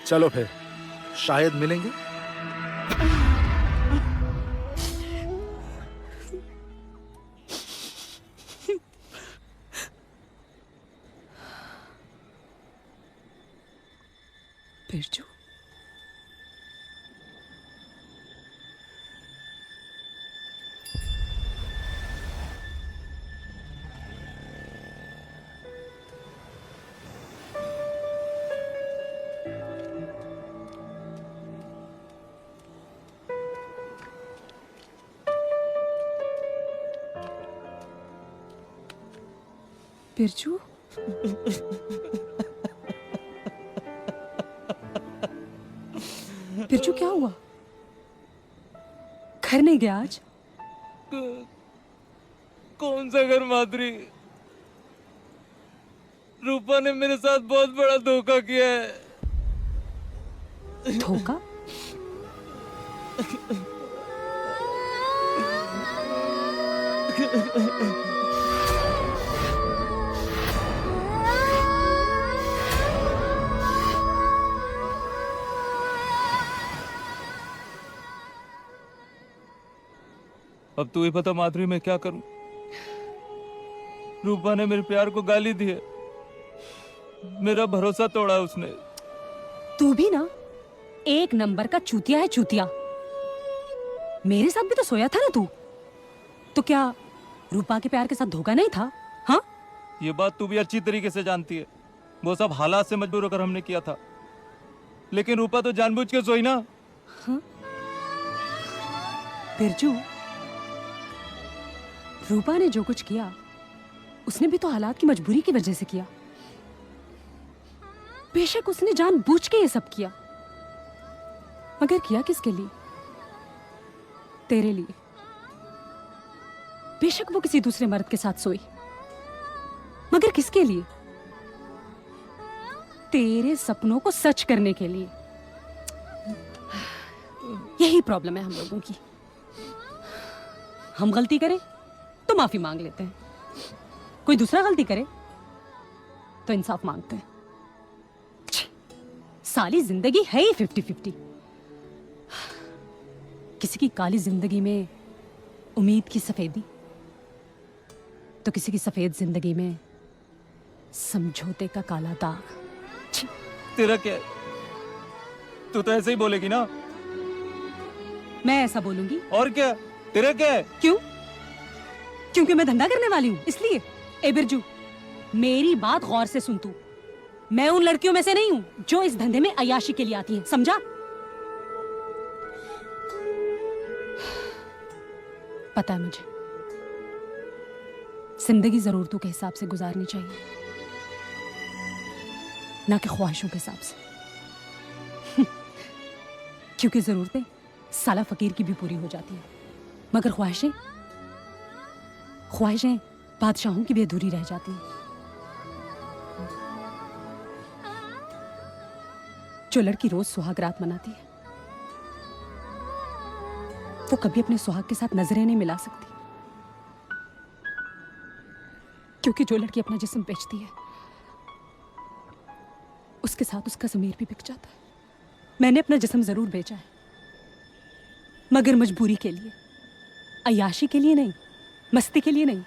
चलो फिर शायद मिलेंगे। बिरजू, बिरजू, बिरजू क्या हुआ? घर नहीं गया आज? कौन सा घर माधुरी? रूपा ने मेरे साथ बहुत बड़ा धोखा किया है। धोखा? अब तू ही बता माधुरी, मैं क्या करूं? रूपा ने मेरे प्यार को गाली दी है, मेरा भरोसा तोड़ा उसने। तू भी ना एक नंबर का चूतिया है, चूतिया। मेरे साथ भी तो सोया था ना तू, तो क्या रूपा के प्यार के साथ धोखा नहीं था? हाँ, ये बात तू भी अच्छी तरीके से जानती है। वो सब हालात से मजबूर होकर हमने किया था, लेकिन रूपा तो जानबूझ के सोई ना। हाँ? बिरजू, रूपा ने जो कुछ किया उसने भी तो हालात की मजबूरी की वजह से किया। बेशक उसने जानबूझ के ये सब किया, मगर किया किसके लिए? तेरे लिए। बेशक वो किसी दूसरे मर्द के साथ सोई, मगर किसके लिए? तेरे सपनों को सच करने के लिए। यही प्रॉब्लम है हम लोगों की। हम गलती करें तो माफी मांग लेते हैं, कोई दूसरा गलती करे तो इंसाफ मांगते हैं। साली जिंदगी है ही 50-50। किसी की काली जिंदगी में उम्मीद की सफेदी, तो किसी की सफेद जिंदगी में समझौते का काला दाग। तेरा क्या? तू तो ऐसे ही बोलेगी ना? मैं ऐसा बोलूंगी? और क्या? तेरा क्या है? क्यों? क्योंकि मैं धंधा करने वाली हूं, इसलिए। ए बिरजू, मेरी बात गौर से सुन तू। मैं उन लड़कियों में से नहीं हूं जो इस धंधे में अय्याशी के लिए आती हैं, समझा? पता है मुझे, जिंदगी जरूरतों के हिसाब से गुजारनी चाहिए, ना कि ख्वाहिशों के हिसाब से। क्योंकि जरूरतें साला फकीर की भी पूरी हो जाती है, मगर ख्वाहिशें बादशाहों की भी अधूरी रह जाती हैं। जो लड़की रोज सुहाग रात मनाती है, वो कभी अपने सुहाग के साथ नजरें नहीं मिला सकती, क्योंकि जो लड़की अपना जिस्म बेचती है उसके साथ उसका ज़मीर भी बिक जाता है। मैंने अपना जिस्म जरूर बेचा है, मगर मजबूरी के लिए, अय्याशी के लिए नहीं, मस्ती के लिए नहीं।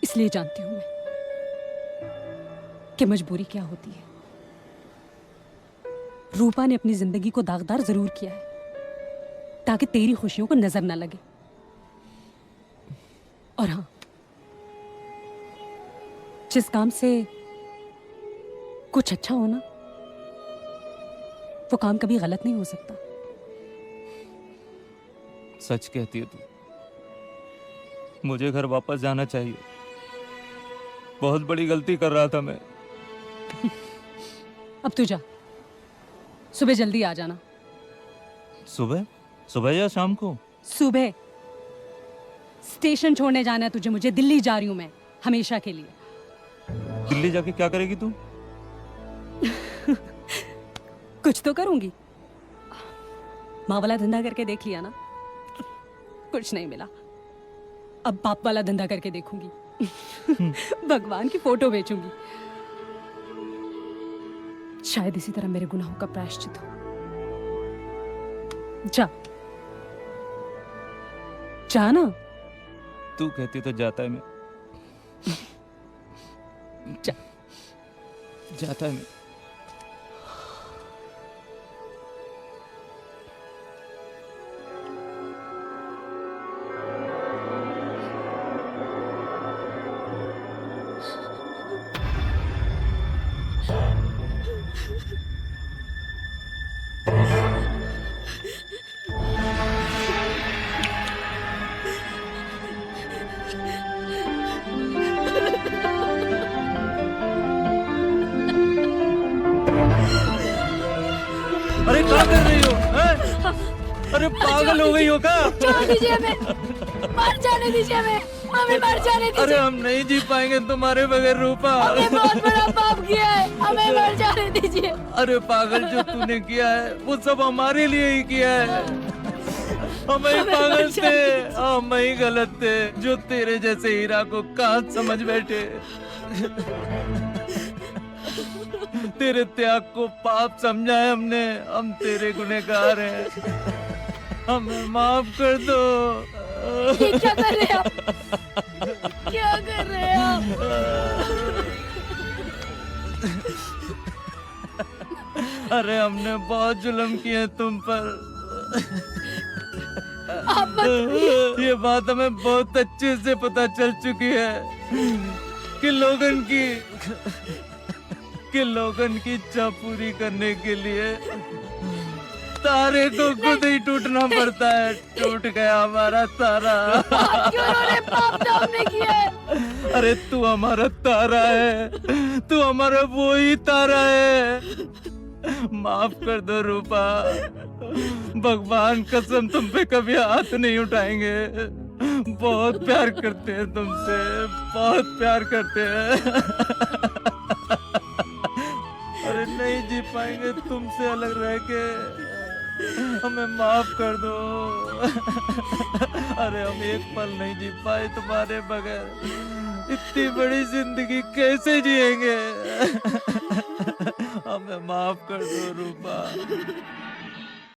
इसलिए जानती हूं मैं कि मजबूरी क्या होती है। रूपा ने अपनी जिंदगी को दागदार जरूर किया है ताकि तेरी खुशियों को नजर ना लगे। और हाँ, जिस काम से कुछ अच्छा हो ना, वो काम कभी गलत नहीं हो सकता। सच कहती है तू। मुझे घर वापस जाना चाहिए। बहुत बड़ी गलती कर रहा था मैं। अब तू जा, सुबह जल्दी आ जाना। सुबह? सुबह या शाम को? सुबह। स्टेशन छोड़ने जाना है तुझे मुझे। दिल्ली जा रही हूं मैं, हमेशा के लिए। दिल्ली जाके क्या करेगी तू? कुछ तो करूंगी। माँ वाला धंधा करके देख लिया ना, कुछ नहीं मिला। अब बाप वाला धंधा करके देखूंगी। भगवान की फोटो बेचूंगी। शायद इसी तरह मेरे गुनाहों का प्रायश्चित हो। जा जा ना। तू कहती तो जाता है मैं। जा। जाता है मैं। अरे क्या कर रही हो हैं? अरे पागल हो गई हो क्या? छोड़ दीजिए हमें, मर जाने दीजिए हमें मर जाने दीजिए। अरे हम नहीं जी पाएंगे तुम्हारे बगैर रूपा। हमने बहुत बड़ा पाप किया है, हमें मर जाने दीजिए। अरे पागल, जो तूने किया है वो सब हमारे लिए ही किया है। हम ही पागल थे, हम ही गलत थे जो तेरे जैसे हीरा को कहाँ समझ बैठे। तेरे त्याग को पाप समझा है हमने। हम तेरे गुनहगार हैं, हमें माफ कर दो। ये क्या कर रहे हैं आप? क्या कर रहे हैं आप? अरे हमने बहुत जुल्म किए तुम पर। ये बात हमें बहुत अच्छे से पता चल चुकी है कि लोगन की इच्छा पूरी करने के लिए तारे को खुद ही टूटना पड़ता है। टूट गया हमारा तारा। क्यों रो रहे? पाप तो हमने किया है। अरे तू हमारा तारा है, तू हमारा वो ही तारा है। माफ कर दो रूपा, भगवान कसम तुम पे कभी हाथ नहीं उठाएंगे। बहुत प्यार करते हैं तुमसे, बहुत प्यार करते हैं। अरे नहीं जी पाएंगे तुमसे अलग रह के, हमें माफ कर दो। अरे हम एक पल नहीं जी पाए तुम्हारे बगैर। इतनी बड़ी जिंदगी कैसे जिएंगे? हमें माफ कर दो रूपा।